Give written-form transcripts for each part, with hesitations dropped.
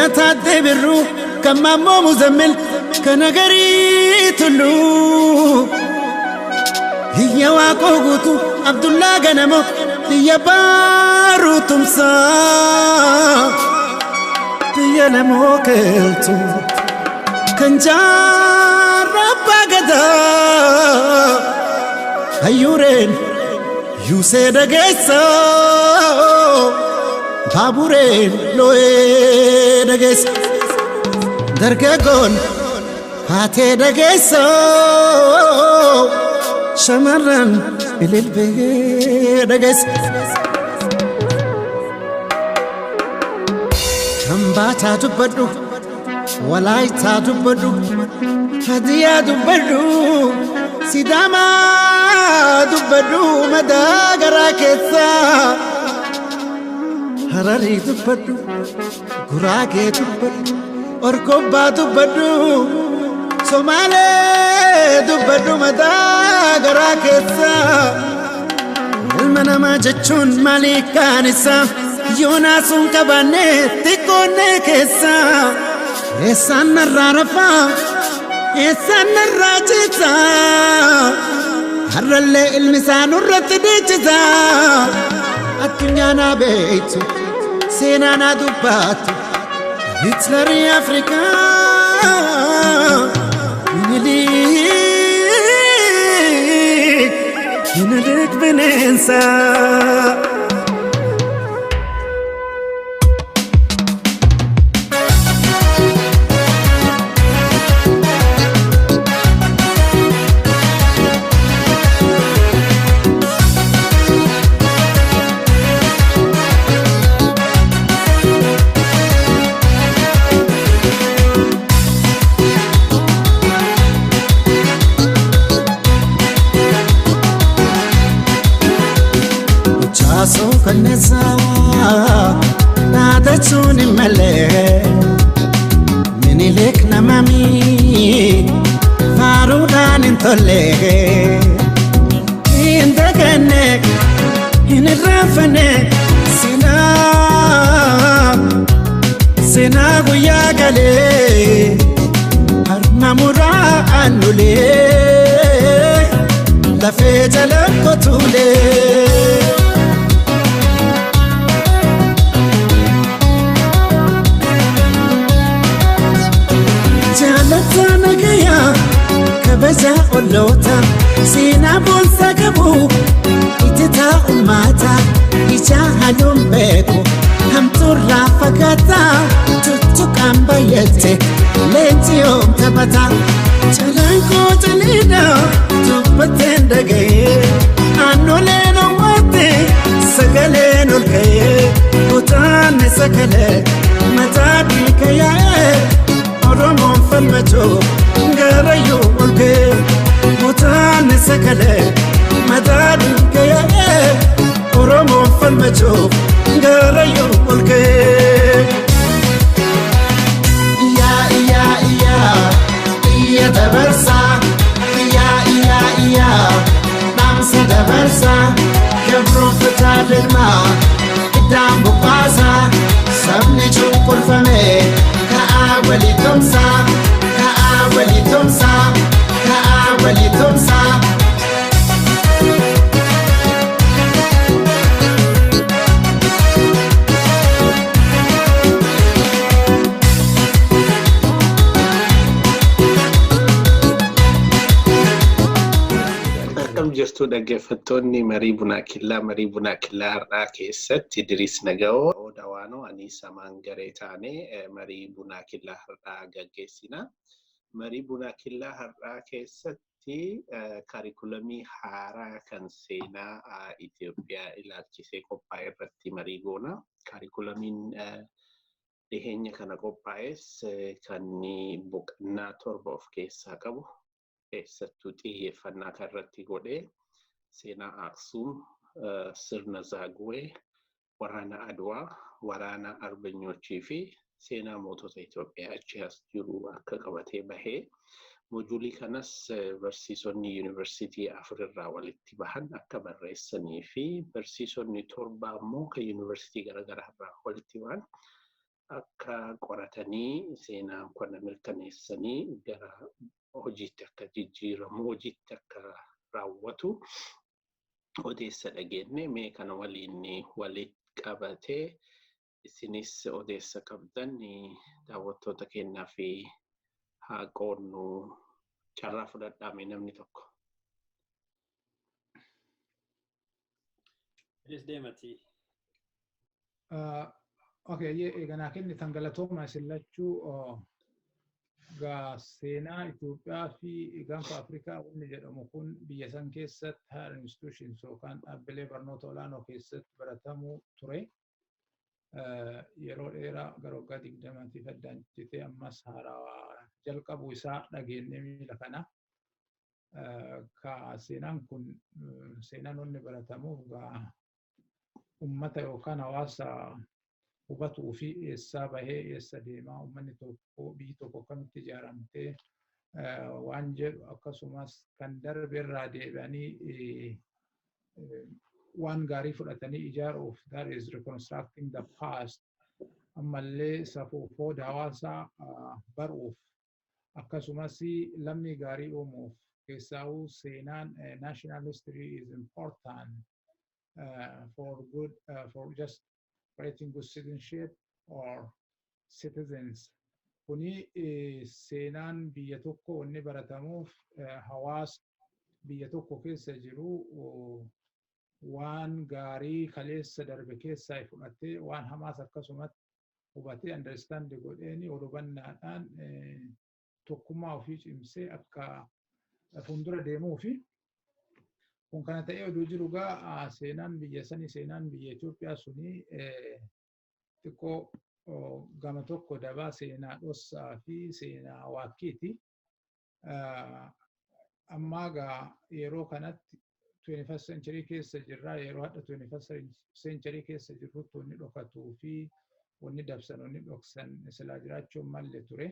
تدبروا كما مو مزمل كنغري تلو هي واقوتو عبد الله غنمو هي بارو تمسا هي لموكلتو كنجار ربا هيورين يوسيد غيسو بابورين لوي دغيس درغغون هاتي دغيسو شمرن بالبي دغيس كمباتا دبدو ولايتا دبدو هديا دبدو سيداما دبدو مداغرا كيسا هراري دبدو غراغي دبدو أركوبا دبدو سومالي دبدو مداغرا كيسا المنما جتشون مالي كانسا يوناسون كباني تكوني كيسا إسان الرارفا إسان الراجيسا هرالي المسان الرتديجسا الدنيا نابيتو سينا دباتو هتلر أفريقيا ينليك بننسى سو كنسا نادتوني ملك مني لك نمامي فارودان انتولك اندكنك انرافنك سينا ويا غالي هرنا مرا انولي لفيت لكتولي كبزا قلوتا سينا بولسا كبو إتتا أماتا إيجا هلوم بيكو هم تورا فقاتا تتوك أم بيتي لنتي يوم تبتا چلنكو جلينا تبتين دقاي أنو لينو واتي سقلينو الكي وطاني سكالي متابي كياي أرمون فالمجو غريو الكي وطاني سكالي متابي كياي أرمون فالمجو غريو الكي يا دبرسا يا نامسا دبرسا كبرو فتال الماء قدام بقاسا سبني جوق الفمي كأولي تمسا كأولي تمسا كأولي تمسا jirtu dhaggeeffattoonni marii bunaa killaa har'aa keessatti Idriis Naga'oo Odawaanoo ani samaan garee taanee marii bunaa killaa har'aa gaggeessina. Marii bunaa killaa har'aa keessatti kaarikulamii haaraa kan seenaa Itoophiyaa ilaalchisee qophaa'e irratti marii goona. Kaarikulamiin dhiheenya kana qophaa'es kan boqonnaa 7 of keessaa qabu. keessattuu xiyyeeffannaa irratti godhee seenaa Aksuum sirna Zaaguwee, waraana Adwaa, waraana Arbanyoochii fi seenaa mootota Itoophiyaa achi as jiru akka qabatee bahee mojuulii kanas barsiisonni yuunivarsiitii 4 irraa walitti bahan akka barreessanii fi barsiisonni 7 immoo kan yuunivarsiitii garaagaraa irraa walitti bahan akka qoratanii seenaan kana mirkaneessanii gara hojiitti akka jijjiiramu, hojiitti akka raawwatu odeessa dhageenye. Mee kana waliin walitti qabatee isinis odeessa qabdan daawwattoota keenyaa fi haa qoodnu. Carraa fudhadhaa namni tokko. Deemati. Okay, eeganaa kennitan galatooma isin lachuu seenaa Itoophiyaa fi gaanfa Afrikaa wanni jedhamu kun biyya san keessatti higher institutions yookaan dhaabbilee barnoota olaanoo keessatti baratamuu ture. Yeroo dheeraa gara waggaa 20 addaan citee ammas haaraa jalqabuu isaa dhageenye miila kana. Seenaan kun seenaan wanni baratamuuf ummata yookaan hawaasa hubatuu fi eessaa bahee eessa deemaa uummanni tokko biyyi tokko akkamitti ijaaramtee waan jedhu akkasumas kan darbe irraa deebi'anii waan gaarii fudhatanii ijaaruuf, that is reconstructing the past, ammallee safuu hawaasaa baruuf akkasumas lammii gaarii uumuuf keessaa'uu seenaan national history is important for just creating good citizenship or citizens. Kuni seenaan biyya tokko wanni baratamuuf hawaasa biyya tokko keessa jiru waan gaarii kaleessa darbe keessaa fudhatee waan hamaas akkasumatti hubatee understand godheeni hubannaadhaan tokkummaa ofii cimsee akka fuuldura deemuu fi kun kana ta'ee oduu jiru seenaan biyya sanii seenaan biyya Itoophiyaa suni xiqqoo gama tokko dabaa seenaa dhossaa fi seenaa waakkiiti. Ammaa yeroo kanatti 21st century keessa jirra. Yeroo hadha 21st century keessa jirrutti wanni dhokatuu fi wanni dabsan wanni dhoksan silaa jiraachuun malle ture.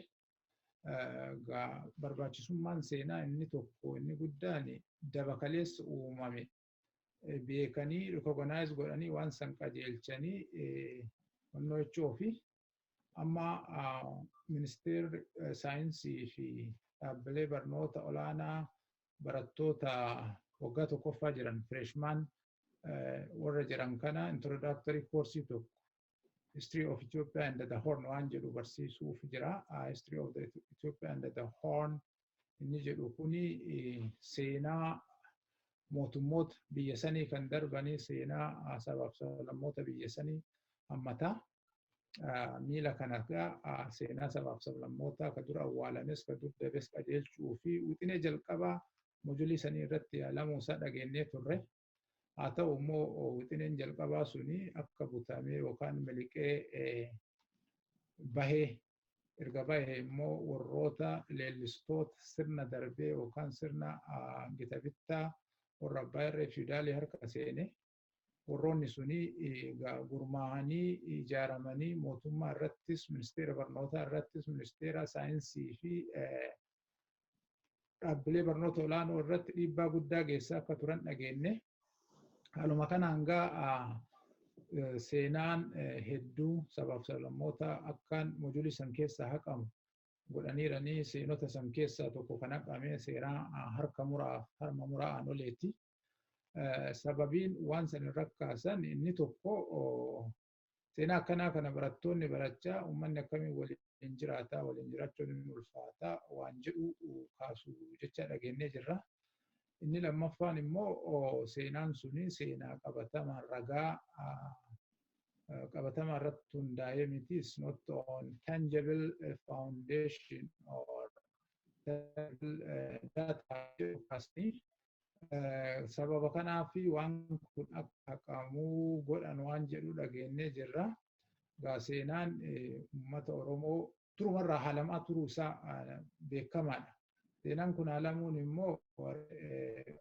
Barbaachisummaan seenaa inni tokko inni guddaan daba kaleessa uumame beekanii recognize godhanii waan san qajeelchanii wannoo jechuu fi amma ministeerri saayinsii fi dhaabbilee barnoota olaanaa barattoota waggaa tokkoffaa jiran freshman warra jiran kana introductory course tokko history of Ethiopia and the Horn waan jedhu barsiisuuf jira. History of the Ethiopia and the Horn inni jedhu kuni seenaa mootummoota biyya sanii kan darbanii seenaa sabaaf sablammoota biyya sanii hammata. Miila kana seenaa sabaaf sablammoota ka dura awwaalames ka dur dabes qajeelchuu fi wixinee jalqabaa mojuulii sanii irratti yaalamuu isaa dhageenyee turre. Haa ta'u immoo wixineen jalqabaa suni akka butamee yookaan miliqee bahee erga bahee immoo warroota leellistoota sirna darbee yookaan sirna gita bittaa warra abbaa irree fiidaalii harka seene warroonni suni gurmaa'anii ijaaramanii mootummaa irrattis ministeera barnootaa irrattis ministeera saayinsii fi dhaabbilee barnoota olaanoo irratti dhiibbaa guddaa geessaa akka turan dhageenye. Haaluma kanaan seenaan hedduu sabaaf sablammoota akkaan mojuulii san keessaa haqamu godhaniiranii seenota san keessaa tokko kan haqame seenaa harma muraa aanoleeti. Sababiin waan san irra kaasan inni tokko seenaa akkanaa kana barattoonni barachaa uummanni akkamiin waliin jiraataa waliin jiraachuun inni ulfaataa waan jedhu kaasu jecha dhageenyee jirra. Inni lammaffaan immoo seenaan suni seenaa qabatamaa ragaa qabatamaa irratti hundaa'ee miti. It's not on tangible foundation or data. Sababa kanaaf waan kun akka haqamuu godhan waan jedhu dhageenyee jirra. Seenaan uummata Oromoo turumarraa haalamaa turuu isaa beekamaadha. Seenaan kun haalamuun immoo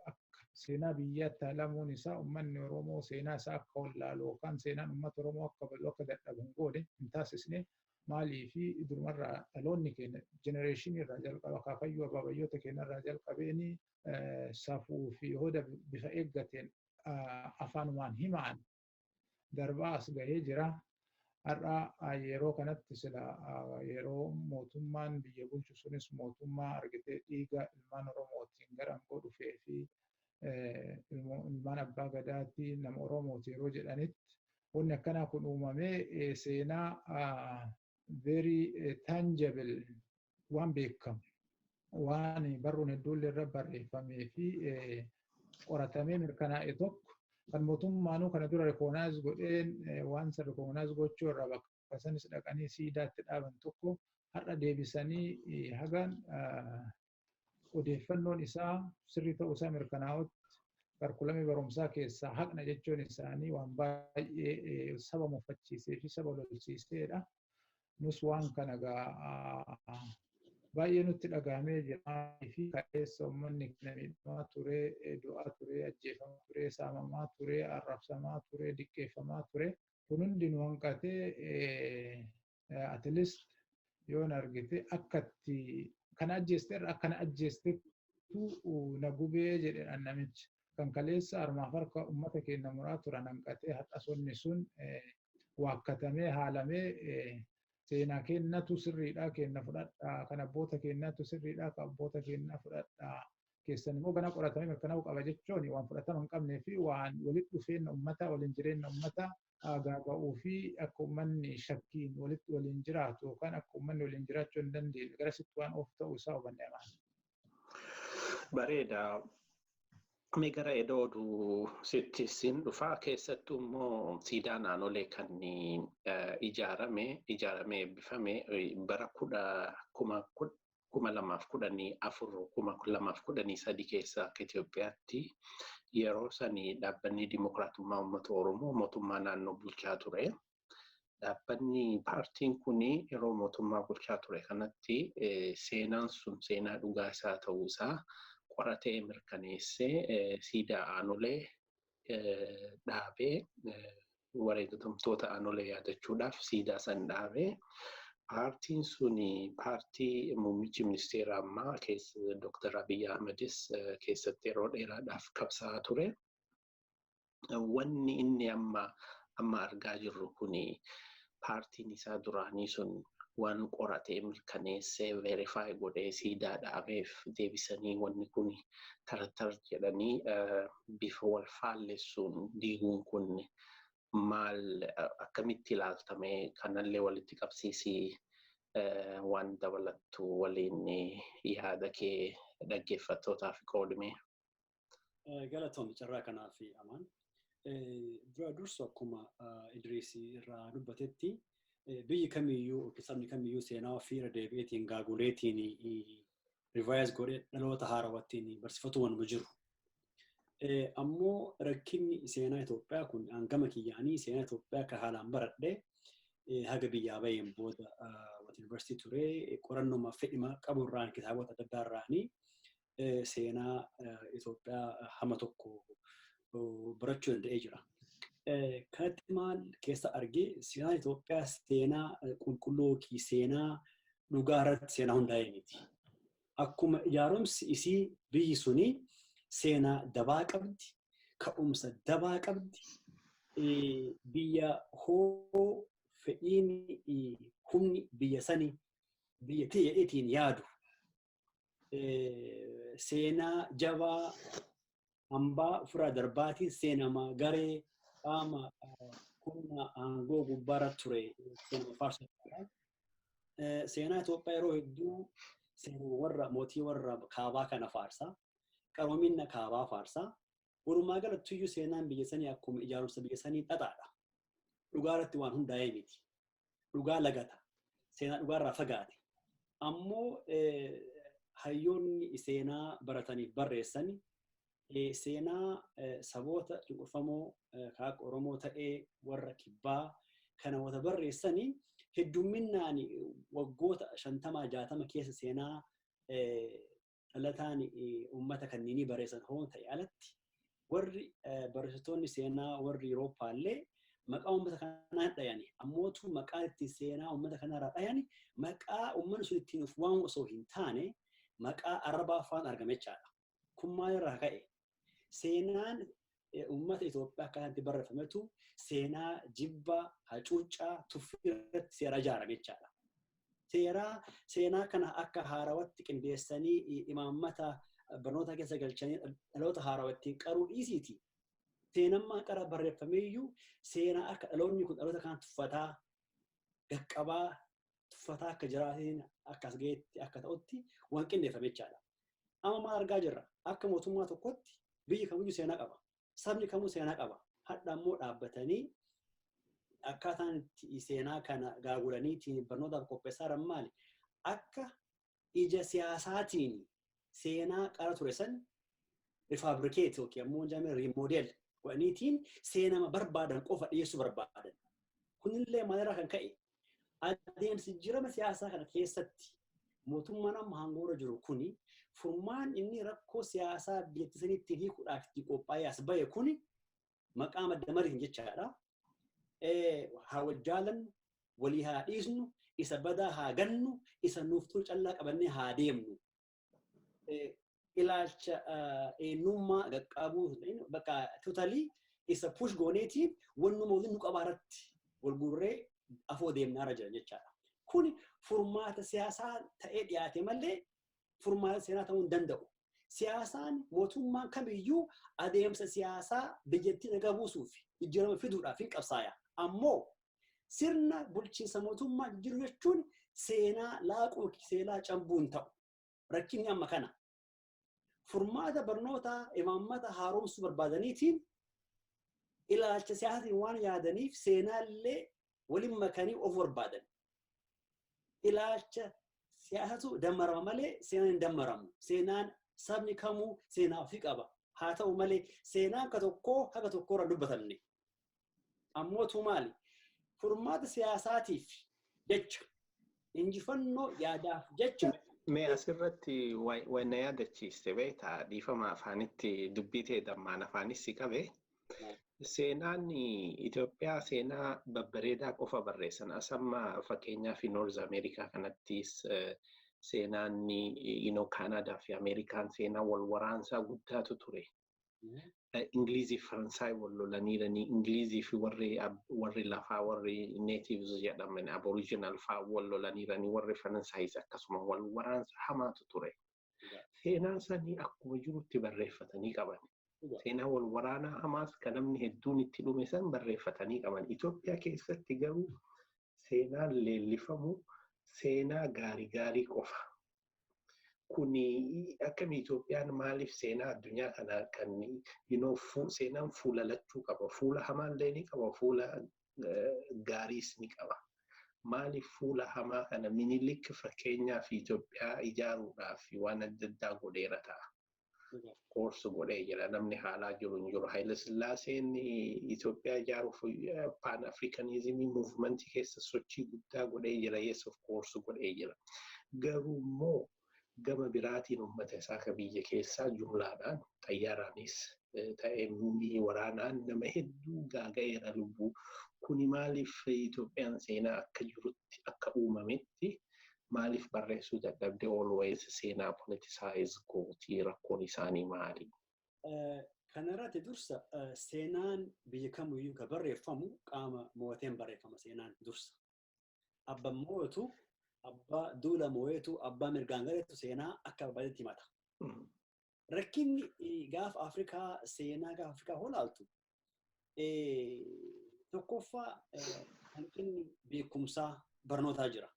akka seenaa biyyaatti haalamuun isaa uummanni Oromoo seenaa isaa akka wallaalu yookaan seenaan uummata Oromoo akka bal'oo akka dadhabu hin goone hin taasisne. Maalii fi durumarraa dhaloonni keenya jenereeshinii irraa jalqaba akaakayyuu abaabayyoota keenyarraa jalqabeeni safuu fi hooda bifa eeggateen afaanumaan himaan darbaa as gahee jira. Har'a yeroo kanatti sila yeroo mootummaan biyya bulchu sunis mootummaa argitee dhiiga ilmaan Oromootiin gara aangoo dhufee fi ilmaan abbaa gadaatti nama Oromooti yeroo jedhanitti wanni akkanaa kun uumamee seenaa very tangible waan beekamu waan barruun hedduun irra barreeffamee fi qoratamee mirkanaa'e tokko kan mootummaanuu kana dura recognize godheen waan san recognize gochuu irra bakka sanis dhaqanii siidaatti dhaaban tokko har'a deebisanii hagan odeeffannoon isaa sirrii ta'uu isaa mirkanaa'utti kaarikulamii barumsaa keessaa haqna jechuun isaanii waan baay'ee saba muffachiisee fi saba lolsiiseedha. Nus waan kana baay'ee nutti dhagahamee jira fi kaleessa uummanni miidhamaa ture, du'aa ture, ajjeefamaa ture, saamamaa ture, arrabsamaa ture, diqqeeffamaa ture. Kun hundi nu hanqatee at least yoon argite akkatti kana ajjeeste irra akkana ajjeestetu na gubee jedhan namichi. Kan kaleessa armaaf harka uummata keenya muraa turan hanqatee hadhasonni sun waakkatamee haalamee seenaa keenyatu sirriidhaa kenna fudhadhaa kan abboota keenyatu sirriidhaa kan abboota keenyaa fudhadhaa keessan immoo gana qoratamee mirkanaa'uu qaba jechuun waan fudhatama hin qabnee fi waan walitti dhufeenya uummataa waliin jireenya uummataa gaaga'uu fi akka uummanni shakkiin waliin jiraatu yookaan akka uummanni waliin jiraachuu hin dandeenye garasitti waan of ta'uu isaa hubannee maal. Bareeda. Mee gara edoodu sitti sin dhufaa keessattuu immoo siidaa naannolee kan ijaaramee eebbifame bara 2014 keessa akka Itoophiyaatti yeroo sanii dhaabbanni dimokiraatummaa uummata Oromoo mootummaa naannoo bulchaa ture. Dhaabbanni paartiin kun yeroo mootummaa bulchaa ture kanatti seenaan sun seenaa dhugaa isaa ta'uu isaa qoratee mirkaneessee siidaa aanolee dhaabee wareegamtoota aanolee yaadachuudhaaf siidaa san dhaabee paartiin sun paartii muummichi ministeera ammaa Dr. Abiy Ahmedis keessatti yeroo dheeraadhaaf qabsaa'aa ture. Wanni inni amma argaa jirru kun paartiin isaa duraanii sun waan qoratee mirkaneessee verify godhee siidaa dhaabeef deebisanii wanni kun tartar jedhanii bifa wal faallessuun diiguun kun maal akkamitti ilaaltamee kanallee walitti qabsiisii waan dabalattu waliin yaada kee dhaggeeffattootaaf qoodime. Galatoomii carraa kanaaf amaan. Dura dursu akkuma Idriisii irraa dubbatetti biyyi kamiyyuu sabni kamiyyuu seenaa ofii irra deebi'eetiin gaaguleetiin rivayis godhee dhaloota haarawattiin barsiifatu waan jiru. Ammoo rakkinni seenaa Itoophiyaa kun hangama kiyyaanii seenaa Itoophiyaa kan haalaan baradhee haga biyyaa baheen booda yuunivarsiitii ture qorannoo fedhima qaburraan kitaabota adda addaarraanii seenaa Itoophiyaa hama tokko barachuu danda'ee jira. Kanatti maal keessa argee seenaa Itoophiyaa seenaa qulqulluu yookiin seenaa dhugaa irratti seenaa hundaa'e miti. Akkuma ijaarumsi isii biyyi suni seenaa dabaa qabdi, ka'umsa dabaa qabdi, biyya hoo fedhiin humni biyya sanii biyya ta'eetiin yaadu seenaa jabaa hambaa ofirraa darbaatiin seenama garee qaama humna aangoo gubbaarra ture seenaa faarsaa. Seenaa Itoophiyaa yeroo hedduu seenaa warra mootii warra kaabaa kana faarsaa, qaroominna kaabaa faarsaa. Walumaa galattuyyuu seenaan biyya sanii akkuma ijaarumsa biyya sanii xaxaadha. Dhugaa irratti waan hundaa'ee miti. Dhugaa lagata. Seenaa dhugaarraa fagaate. Ammoo hayyoonni seenaa barataniif barreessani seenaa saboota cunqurfamoo kaak Oromoo ta'ee warra kibbaa kana wata barreessanii heddumminaan waggoota 50-60 keessa seenaa dhalataan uummata kanneenii barreessan hoon ta'e alatti warri barreessitoonni seenaa warri Yurooppaallee maqaa uummata kanaa dhayani. Ammootu maqaa itti seenaa uummata kanarraa dhayani maqaa uummanni sun ittiin of waamu osoo hin taane maqaa arraba afaan argame jechaadha. Kun maalirraa ka'e? Seenaan uummata Itoophiyaa akkanatti barreeffametu seenaa jibba hacuuccaa tuffii irratti seera ijaarame jechaadha. Seenaa kana akka haarawatti qindeessanii imaammata barnoota keessa galchanii dhaloota haarawattiin qaruu dhiisiiti. Seenammaan qara barreeffameeyyuu seenaa akka dhaloonni kun dhaloota kana tuffataa gaqqabaa tuffataa akka jiraatiin akkas ga'eetti akka ta'utti waan qindeeffame jechaadha. Amma maal argaa jirra? Akka mootummaa tokkotti biyyi kamiyyuu seenaa qaba. Sabni kamuu seenaa qaba. Hadha immoo dhaabbatanii akkaataan itti seenaa kana gaagulaniitiin barnootaaf qopheessaa jiran maali? Akka ija siyaasaatiin seenaa qara ture san rifaabirikeet yookiin ammoo jaamee riimoodeel godhaniitiin seenama barbaadan qofa dhiyeessuu barbaadan. Kunillee maalirraa kan ka'e? Adeemsi jijjiirama siyaasaa kana keessatti mootummaan amma aangoorra jiru kuni furmaan inni rakkoo siyaasaa biyyattii saniitti hiikuudhaaf itti qophaa'ee as bahe kuni maqaa madda mariitiin jechaadha. Haa wajjaalannu, walii haa dhiisnu, isa badaa haa gannu, isa nuuf tolu callaa qabannee haa deemnu. Ilaalcha eenyummaa qaqqabuu bakka totalii isa push gooneetiin wannuma waliin nu qabaarratti wal guurree afoo deemnaarra jiran jechaadha. Kuni furmaata siyaasaa ta'ee dhiyaate malee furmaata seenaa ta'uu hin danda'u. Siyaasaan mootummaan kamiyyuu adeemsa siyaasaa biyyattii nagaa buusuuf jijjiirama fiduudhaaf hin qabsaaya. Ammoo sirna bulchiinsa mootummaa jijjiiruu jechuun seenaa laaquu seenaa cambuu hin ta'u. Rakkinni amma kana. Furmaata barnootaa imaammata haaromsuu barbaadaniitiin ilaalcha siyaasaatiin waan yaadaniif seenaallee waliin makanii of barbaadan. Ilaalcha siyaasatu dammarama malee seenaan hin dammaramu. Seenaan sabni kamuu seenaa ofii qaba. Haa ta'u malee seenaan ka tokkoo haga tokkorra dubbatamne. Ammootu maali? Furmaata siyaasaatiif jecha injifannoo yaadaaf jecha. Mee asirratti wanna yaadachiiste beektaa dhiifama afaanitti dubbii ta'e dammaan afaanis si qabe. Seenaan Itoophiyaa seenaa babbareedaa qofa barreessan. Asamma fakkeenyaaf Noorz Ameerikaa kanattis seenaan Kaanadaa fi Ameerikaan seenaa wal waraansaa guddaatu ture. Ingilizii fi Faransaay wal lolaniiranii Ingilizii fi warri lafaa warri neetiivs jedhaman aboriijinaal fa'aa wal lolaniiranii warri Faransaayis akkasuma wal waraansa hamaatu ture. Seenaan sanii akkuma jirutti barreeffatanii qaban. Seenaa wal waraanaa hamaas kan namni hedduun itti dhume san barreeffatanii qaban. Itoophiyaa keessatti garuu seenaan leellifamu seenaa gaarii qofa. Kuni akkami Itoophiyaan maaliif seenaa addunyaa kana kan seenaan fuula lachuu qaba. Fuula hamaallee ni qaba, fuula gaariis ni qaba. Maaliif fuula hamaa kana Minilik fakkeenyaaf Itoophiyaa ijaaruudhaaf waan adda addaa godheera ta'a. Koorsu godhee jira namni haalaa jiru hin jiru. Haayile Sillaaseen Itoophiyaa ijaaruuf Pan Africanizimii muuvimentii keessa sochii guddaa godhee jira. Yes of course godhee jira. Garuu immoo gama biraatiin uummata isaa ka biyya keessaa jumlaadhaan xayyaaraanis ta'ee waraanaan nama hedduu gaaga'eera lubbuu. Kuni maaliif Itoophiyaan seenaa akka jirutti akka uumametti maaliif barreessuu dadhabde always seenaa politicize gootii rakkoon isaanii maali? Kanarratti dursa seenaan biyya kamiyyuu ka barreeffamu qaama moo'ateen barreeffama seenaan dursa. Abbaan moo'atu abbaa duula moo'eetu abbaa mirgaan galeetu seenaa akka barbaadetti himata. Rakkinni gaafa Afrikaa seenaa gaafa Afrikaa holaaltu tokkoffaa hanqinni beekumsaa barnootaa jira.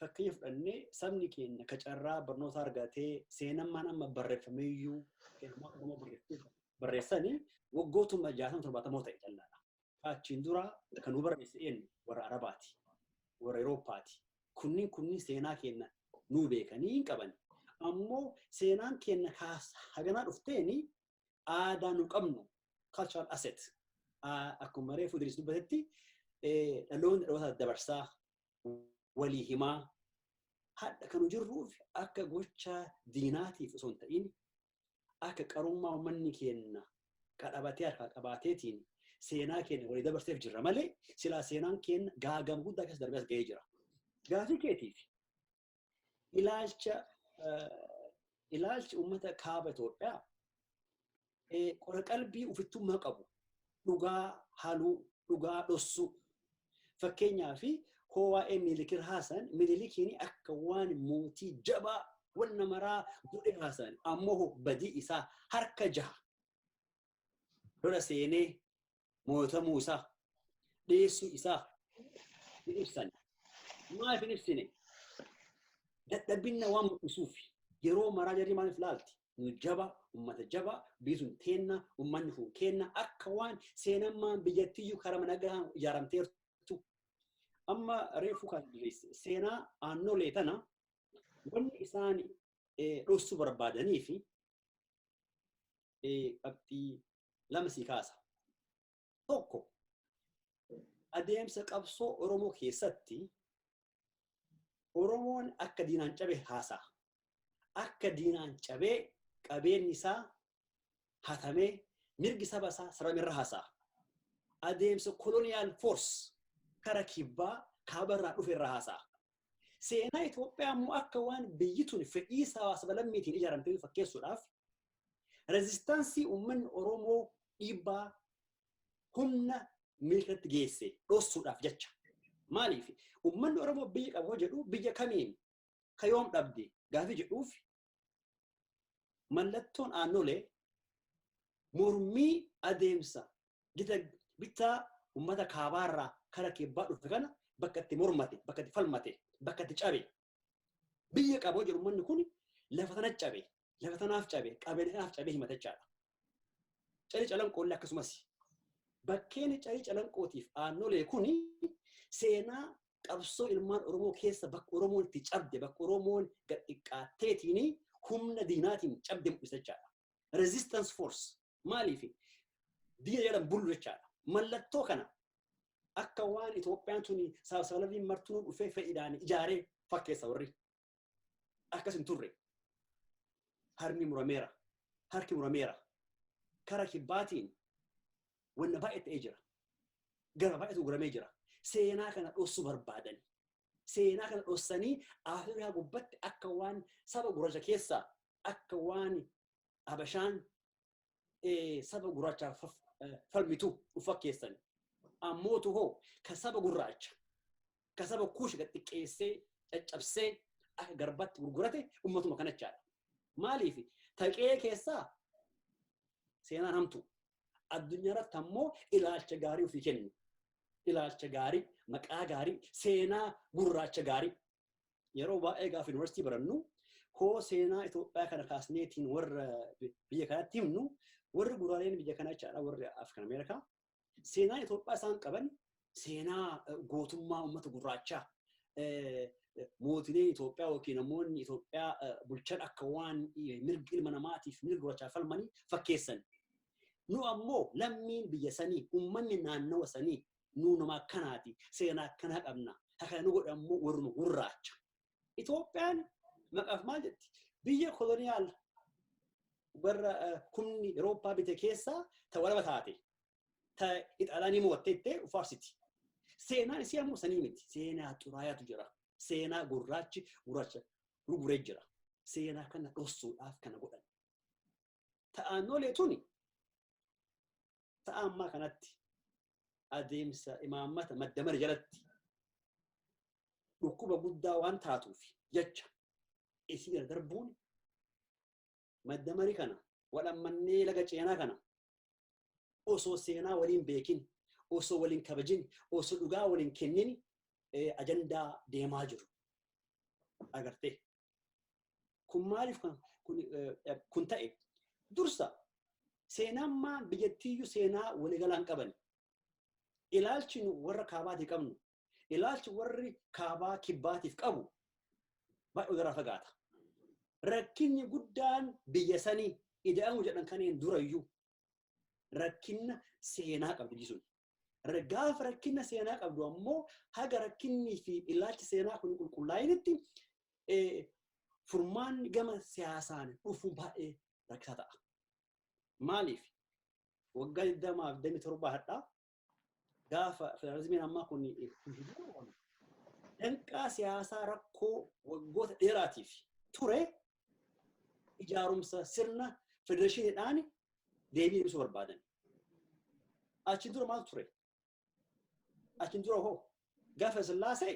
Fakkeenya fudhannee sabni keenya ka carraa barnoota argatee seenammaan amma barreeffameeyyuu barreessanii waggootuma 60-70 ta'e callaadha. Achiin dura kan nu barreesse eenyu warra Arabaati. Warra Euroopaati. Kunniin seenaa keenya nuu beekanii hin qaban. Ammoo seenaan keenya haganaa dhufteeni aadaa nu qabnu cultural asset. Akkuma reefu Idris dubbatetti dhaloonni dhaloota dabarsaa walii himaa hadha kan jirruuf akka gocha diinaatiif osoo hin ta'in akka qarummaa uummanni keenya qadhabatee harkaa qabaateetiin seenaa keenya walii dabarseef jirra malee silaa seenaan keenya gaagama guddaa keessa darbee as ga'ee jira. Gaafii keetiif ilaalchi uummata kaaba Itoophiyaa qora qalbii ufittummaa qabu dhugaa haluu dhugaa dhossu fakkeenyaaf waa'ee Minilikii haasan Minilikiin akka waan mootii jabaa wanna maraa godhe haasan ammoo badii isaa harka 6 lola seenee mootamuu isaa dhiyeessuu isaa ibsan. Maaf hin ibsine dadhabinna waan mul'isuuf yeroo maraa jarri maaliif laalti nu jaba ummata jaba biisuun teenna ummanni kun kenna akka waan seenammaan biyyattiyyuu karaa nagaan ijaaramteertu. Amma reefu kan seenaa aannolee tana wanni isaan dhossuu barbaadanii fi qabxii 2 sii kaasa. Tokko adeemsa qabsoo Oromoo keessatti Oromoon akka diinaan cabe haasa'a. Akka diinaan cabee qabeenyi isaa hatamee mirgi saba isaa saramirra haasa'a. Adeemsa colonial force kara kibbaa kaabarraa dhuferra haasa'a. Seenaa Itoophiyaa immoo akka waan biyyi tun fedhii hawaasa lammiitiin ijaaramtee fakkeessuudhaaf resistaansii uummanni Oromoo dhiibbaa humna milkatti geesse dhossuudhaaf jecha. Maaliif uummanni Oromoo biyya qabu jedhu biyya kamiin kayoom dhabde gaafii jedhuuf mallattoon aannolee mormii adeemsa gita bitaa uummata kaabaarraa kara kibbaa dhufe kana bakka itti mormate bakka itti falmate bakka itti cabe biyya qabu jedhu uummanni kun lafa tana cabe lafa tanaaf cabe qabeenyaaf cabe himatachaadha. Cali calanqoolle akkasumas bakkeen cali calanqootiif aannolee kuni seenaa qabsoo ilmaan Oromoo keessa bakka Oromoon itti cabde bakka Oromoon gad xiqqaatteetiin humna diinaatiin cabde mul'isachaadha. Resistance force maaliif biyya jedhan bullu jechaadha. Mallattoo kana akka waan Itoophiyaan tuni sabalabiin martuu dhufee fedhiidhaan ijaaree fakkeessa warri akkas hin turre. Harmi murameera harki murameera kara kibbaatiin wanna baay'ee ta'ee jira. Gara baay'eetu guramee jira. Seenaa kana dhossuu barbaadan. Seenaa kana dhossanii Afrikaa gubbatti akka waan saba gurraacha keessaa akka waan Habashaan saba gurraachaaf falmitu fakkeessan. Ammootu hoo ka saba gurraacha ka saba kuush gad xiqqeessee caccabsee akka garbatti gurgurate ummatuma kanachaadha. Maaliif taqee keessaa seenaan hamtu addunyaa irratti ammoo ilaalcha gaarii ofii kennu. Ilaalcha gaarii, maqaa gaarii, seenaa gurraacha gaarii. Yeroo baay'ee gaafa yuunivarsiitii barannu hoo seenaa Itoophiyaa kana kaasneetiin warra biyya kanatti himnu warri gurraaleen biyya kanaa jechaadha warri Afrikaan Ameerikaa. Seenaan Itoophiyaa isaan qaban seenaa gootummaa uummata gurraachaa mootilee Itoophiyaa yookiin namoonni Itoophiyaa bulchan akka waan mirgi ilma namaatiif mirga gurraachaa falmanii fakkeessan. Nu ammoo lammiin biyya sanii uummanni naannawa sanii nu nama akkanaati seenaa akkanaa qabna. Akka nu godhamu warruma gurraacha. Itoophiyaan maqaaf maal jetti? Biyya koloniyaal warra humni Awurooppaa bite keessaa ta walaba taate. Ta Ixaalaanii mo'atteettee ufaarsiti. Seenaan isii ammoo sanii miti. Seenaa xuraayaatu jira. Seenaa gurraachi gurraacha gurguree jira. Seenaa kana dhossuudhaaf kana godhan. Ta'annolee tuni ta'a ammaa kanatti adeemsa imaammata maddamara jalatti dhukkuba guddaa waan taatuuf jecha isii darbuun maddamari kana wadhammannee laga ceenaa kana osoo seenaa waliin beekin osoo waliin kabajin osoo dhugaa waliin kennin ajandaa deemaa jiru agartee kun maaliif kun ta'e dursa seenaan biyyattiyyuu seenaa waliigalaan qaban ilaalchi nu warra kaabaatii qabnu ilaalchi warri kaabaa kibbaatiif qabu baay'ee garaa fagaata. Rakkinni guddaan biyya sanii ida'amu jedhan kanneen durayyuu rakkinna seenaa qabdu jisuun. Gaafa rakkinna seenaa qabdu ammoo haga rakkinnii fi ilaalchi seenaa kun qulqullaa'initti furmaanni gama siyaasaan dhufu baay'ee rakkisaa ta'a. maaliif waggaa 27 hadhaa gaafa federaalizimiin ammaa kun danqaa siyaasaa rakkoo waggoota dheeraatiif ture ijaarumsa sirna federeeshiniidhaan deebii ibsuu barbaadan. Achiin dura maal ture? Achiin dura hoo gaafa Sillaasee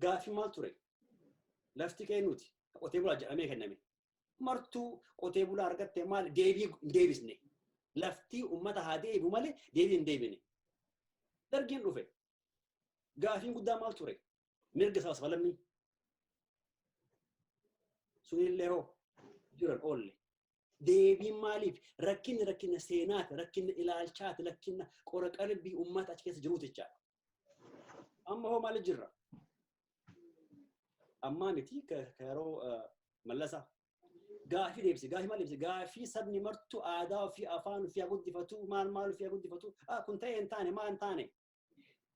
gaafii maal ture? Lafti keenyuti qotee bulaa jedhamee kenname. Martuu qotee bulaa argatte maal deebii deebisne. Lafti uummata haa deebi'u malee deebii hin deebine. Dargiin dhufe. Gaafiin guddaa maal ture? Mirga sabaa sablammii. Sunillee hoo jiran oolle. Deebiin maaliif? Rakkina seenaati, rakkina ilaalchaati, rakkina qora qalbii uummata achi keessa jiruuti jechaadha. Amma hoo maal jirra? Ammaa miti yeroo Mallasaa. Gaafii deebise, gaafii maal deebise? Gaafii sabni martuu aadaa ofii afaan ofii guddifatu, maal ofii guddifatu. Kun ta'e hin taane, maa hin taane?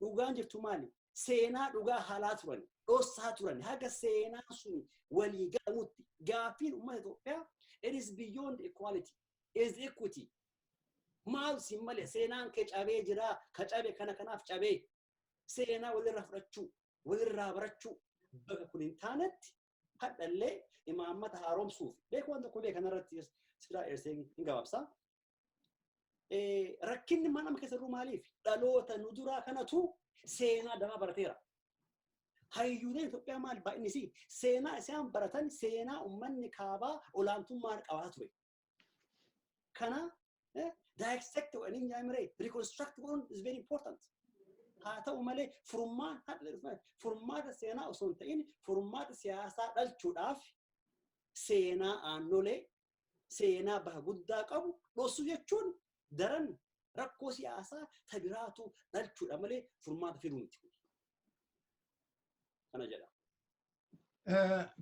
Dhugaan jirtu maali? Seenaa dhugaa haalaa turan, dhossaa turan, haga seenaa sun walii galamutti gaafiin uummata Itoophiyaa it is beyond equality, is equity. Maal si malee seenaan kee cabee jira, ka cabe kana kanaaf cabee seenaa walirraa fudhachuu, walirraa barachuu bakka kun hin taanetti hadhallee imaammata haaromsuuf beeku waan tokko beekan irratti siraa eersee hin gabaabsaa. Rakkinni nama keessa jiru maaliif? Dhaloota nu duraa kanatu seenaa damaa barateera. Hayyuuleen Itoophiyaa maal baay'inisi? Seenaa isaan baratan seenaa uummanni kaabaa olaantummaan qabaa ture. Kana dissect godhanii nyaamiree reconstruct godhuun is very important. Haa ta'u malee furmaata seenaa osoo hin ta'in furmaata siyaasaa dhalchuudhaaf seenaa aannolee seenaa baha guddaa qabu dhossu jechuun daran rakkoo siyaasaa tabiraatu dhalchuudha malee furmaata fiduu miti. Kana jedha.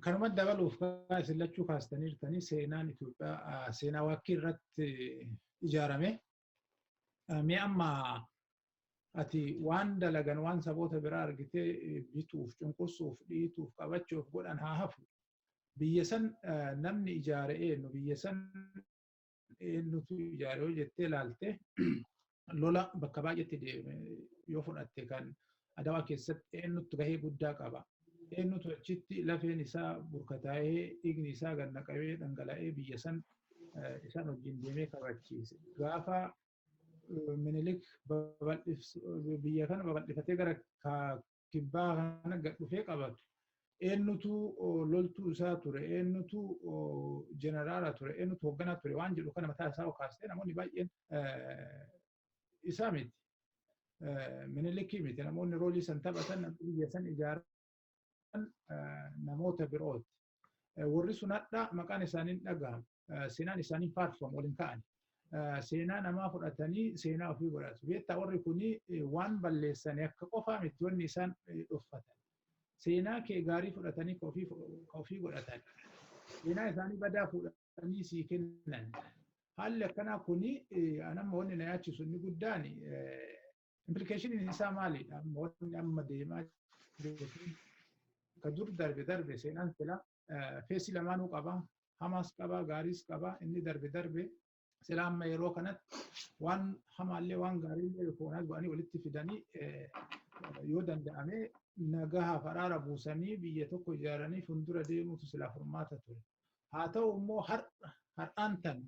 Kanuma dabaluuf isin lachuu kaastaniirtanii seenaan Itoophiyaa seenaa waaqii irratti ijaarame. Mee amma ati waan dalagan waan saboota biraa argitee bituuf, cunqursuuf, dhiituuf, qabachuuf godhan haa hafu. Biyya san namni ijaare eenyu, biyya san eenyutu ijaare yoo jettee ilaalte lola bakka baay'eetti deeme yoo fudhatte kan Adawaa keessatti eenyutu gahee guddaa qaba. Eenyutu achitti lafeen isaa burkataa'ee dhiigni isaa gad naqamee dhangala'ee biyya san isaan wajjin deemee kabachiise. Gaafa Minilik biyya kana babal'ifatee gara kibbaa kana gad dhufee qabatu. Eenyutu loltuu isaa ture, eenyutu jeneraala ture, eenyutu hoogganaa ture waan jedhu kana mataa isaa kaastee namoonni baay'een isaa miti. Minilikii miti namoonni roolii san taphatan biyya san ijaaran namoota birooti. Warri sun hadhaa maqaan isaanii dhagahamu, seenaan isaanii faarfamu waliin ka'an. Seenaa namaa fudhatanii seenaa ofii godhatu. Beektaa warri kuni waan balleessanii akka qofaa miti wanni isaan dhuffatan. Seenaa kee gaarii fudhatanii ofii godhatan. Seenaa isaanii badaa fudhatanii sii kennan. Haalli akkanaa kuni nama wanni na yaachisu inni guddaan implication isaa maalidha? Wanni amma deemaa jiru ka dur darbe seenaan sila feesi lamaanuu qaba, hamaas qaba, gaariis qaba, inni darbe sila amma yeroo kanatti waan hamaallee waan gaariillee yookaan godhanii walitti fidanii yoo danda'ame nagaha faraara buusanii biyya tokko ijaaranii fuuldura deemuutu sila furmaata ture. Haa ta'u immoo har'aan tan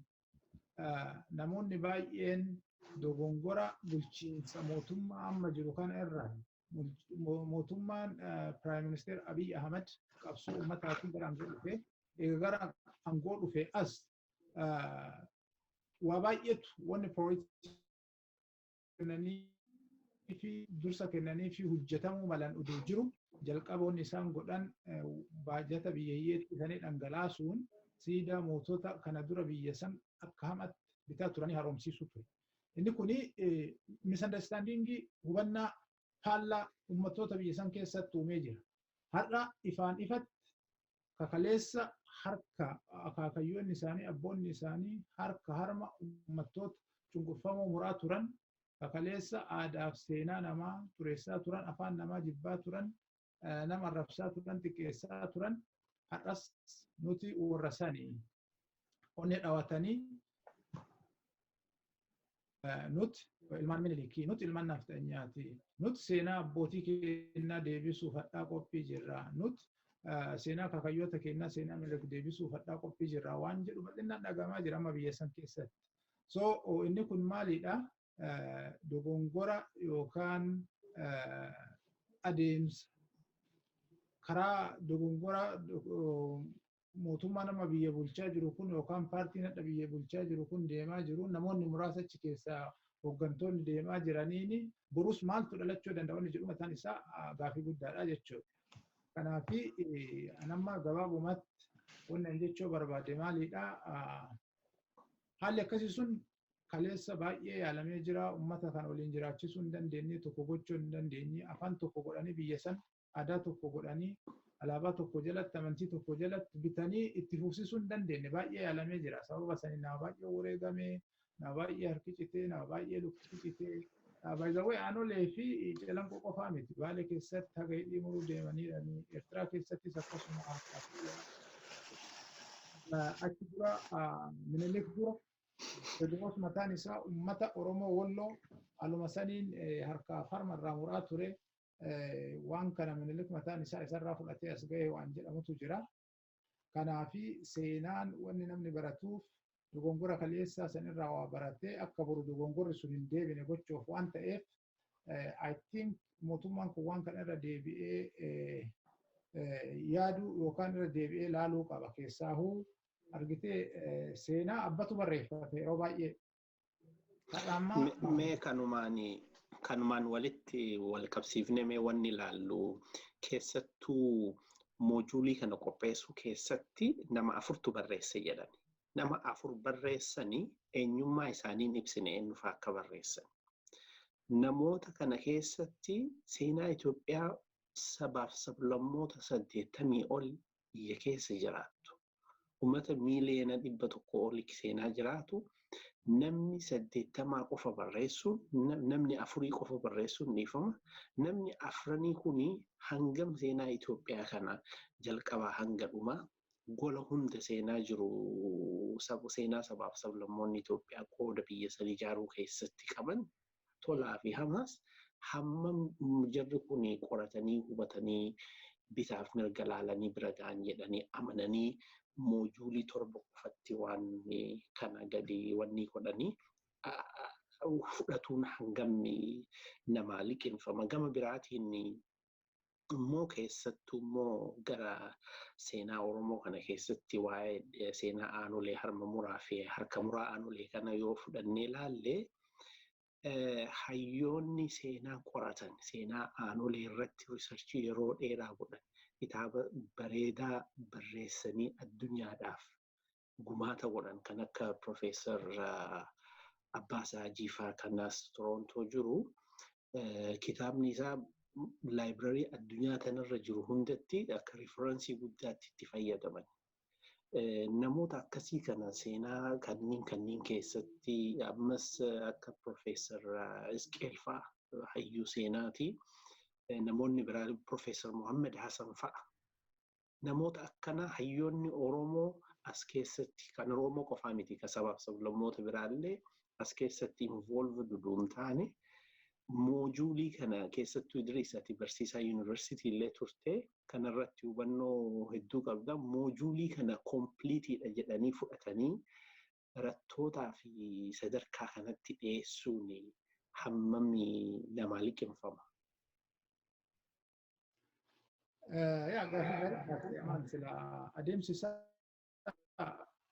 namoonni baay'een dogongora bulchiinsa mootummaa amma jiru kana irraa mootummaan Prime Minister Abiy Ahmed qabsoo ummataatiin gara aangoo dhufe gara aangoo dhufe as waa baay'eetu wanni priority kennanii fi dursa kennanii fi hojjetamuu malan uduu jiru jalqaboonni isaan godhan baajata biyyeeyyeetti isanii dhangalaasuun siidaa mootota kana dura biyya san akka hamatti bitaa turanii haaromsiisuu ture. Inni kuni misunderstandingii hubannaa faallaa uummattoota biyya san keessatti uumee jira. Har'a ifaan ifatti kakaleessa harka akaakayyoonni isaanii abboonni isaanii harka harma uummattoota cunqurfamoo muraa turan kakaleessa aadaaf seenaa namaa tureessaa turan afaan namaa jibbaa turan nama arrabsaa turan xiqqeessaa turan har'as nuti warra sanii onne dhawatanii nuti ilmaan minilikii nuti ilmaan naftanyaati nuti seenaa abbootii keenyaa deebisuuf hadhaa qophii jirra nuti seenaa kakayyoota keenyaa seenaa minilik deebisuuf hadhaa qophii jirra waan jedhu bal'inaan dhagamaa jira amma biyya san keessatti. So inni kun maalidha? Dogongora yookaan adeemsa karaa dogongora mootummaa nama biyya bulchaa jiru kun yookaan paartiin hadha biyya bulchaa jiru kun deemaa jiru namoonni muraasa achi keessaa hooggantoonni deemaa jiraniini borus maaltu dhalachuu danda'a inni jedhu mataan isaa gaafii guddaadha jechuudha. Kanaaf anamma gabaabumatti wannan jechuu barbaade maalidha? Haalli akkasii sun kaleessa baay'ee yaalamee jira. Uummata kan waliin jiraachisuu hin dandeenye, tokko gochuu hin dandeenye, afaan tokko godhanii biyya san aadaa tokko godhanii alaabaa tokko jalatti amantii tokko jalatti bitanii itti fufsiisuu hin dandeenye baay'ee yaalamee jira. Sababa sanii nama baay'ee wareegamee, nama baay'ee harki citee, nama baay'ee lukti citee. Baay'ee aanolee fi calanqoo qofaa miti. Baalee keessatti haga hidhii muruu deemanii Eertiraa keessattis akkasuma achi dura Minilik dura Federoos mataan isaa uummata Oromoo Walloo aluma saniin harkaa farma irraa muraa ture. Waan kana Minilik mataan isaa isarraa fudhatee as ga'e waan jedhamutu jira. Kanaafi seenaan wanni namni baratuuf dogongora kaleessaa sanirraa waa baratee akka boru dogongorri sun hin deebine gochuuf waan ta'eef I think mootummaan kun waan kana irra deebi'ee yaaduu yookaan irra deebi'ee laaluu qaba. Keessaahuu argitee seenaa abbatu barreeffate yeroo baay'ee. Mee kanumaan walitti wal qabsiifne mee wanni ilaallu keessattuu moojuulii kana qopheessuu keessatti nama 4tu barreesse jedhani. Nama 4 barreessanii eenyummaa isaaniin ibsine eenyufa akka barreessan. Namoota kana keessatti seenaa Itoophiyaa sabaaf sablammoota 80 ol biyya keessa jiraattu. Uummata miiliyoona 100 ol seenaa jiraatu. Namni 80 qofa barreessuun, namni 4 qofa barreessuun dhiifama. Namni 4 kuni hangam seenaa Itoophiyaa kana jalqabaa hanga dhumaa gola hunda seenaa jiru seenaa sabaaf sablammoonni Itoophiyaa qooda biyya san ijaaruu keessatti qaban tolaa fi hamaas hammam jarri kun qoratanii hubatanii bitaaf mirga laalanii bira ga'an jedhanii amananii moojuulii 7 qofatti waan kana gadi wanni godhanii fudhatuun hangam nama liqinfama. Gama biraatiin immoo keessattuu immoo gara seenaa Oromoo kana keessatti waa'ee seenaa aanolee harma muraa fi harka muraa aanolee kana yoo fudhannee ilaalle hayyoonni seenaa qoratan seenaa aanolee irratti riisarchii yeroo dheeraa godhan kitaaba bareedaa barreessanii addunyaadhaaf gumaata godhan kan akka Profeesar Abbaasaa Jiifaa kanas Torontoo jiru kitaabni isaa library addunyaa kanarra jiru hundatti akka referensii guddaatti itti fayyadaman. Namoota akkasii kana seenaa kanneen keessatti ammas akka Profeesar Isqeelfaa hayyuu seenaati. Namoonni biraa Profeesar Muhammad Hassan fa'a. Namoota akkana hayyoonni Oromoo as keessatti kan Oromoo qofaa miti kan sabaaf sablammoota biraallee as keessatti involved duduun taane moojuulii kana keessattuu Idriis ati barsiisaa yuunivarsiitii illee turte kanarratti hubannoo hedduu qabda. Moojuulii kana kompliitiidha jedhanii fudhatanii barattootaa fi sadarkaa kanatti dhiyeessuun hammami nama liqinfama. Adeemsi isaa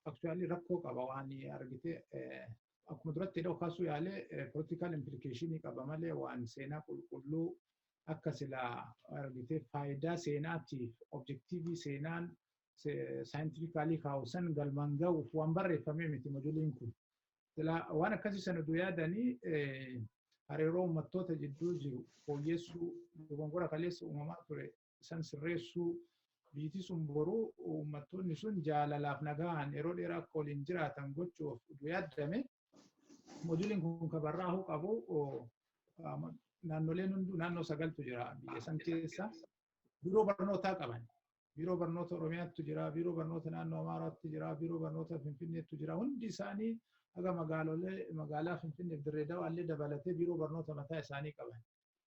actually rakkoo qaba waan argite akkuma duratti kaasuu yaalee political implication qaba malee waan seenaa qulqulluu akka sila argite faayidaa seenaatiif objectivii seenaan scientifically kaawusan galmaan ga'uuf waan barreeffame miti moojuuliin kun. Waan akkasii sana yaadanii hariiroo uummattoota jidduu jiru fooyyessuu dogongora kaleessa uumamaa ture san sirreessuu biitii sun boruu uummattoonni sun jaalalaaf nagaan yeroo dheeraa akka waliin jiraatan gochuuf yaadame. Moojuuliin kun kan barraa'uu qabu naannoleen hunduu naannoo 9tu jira biyya san keessa. Biiroo barnootaa qaban. Biiroo barnoota Oromiyaatti jira, biiroo barnoota naannoo Amaaraatti jira, biiroo barnoota Finfinneetti jira. Hundi isaanii haga magaalaa Finfinnee Dirree Dawaallee dabalatee biiroo barnoota mataa isaanii qaban.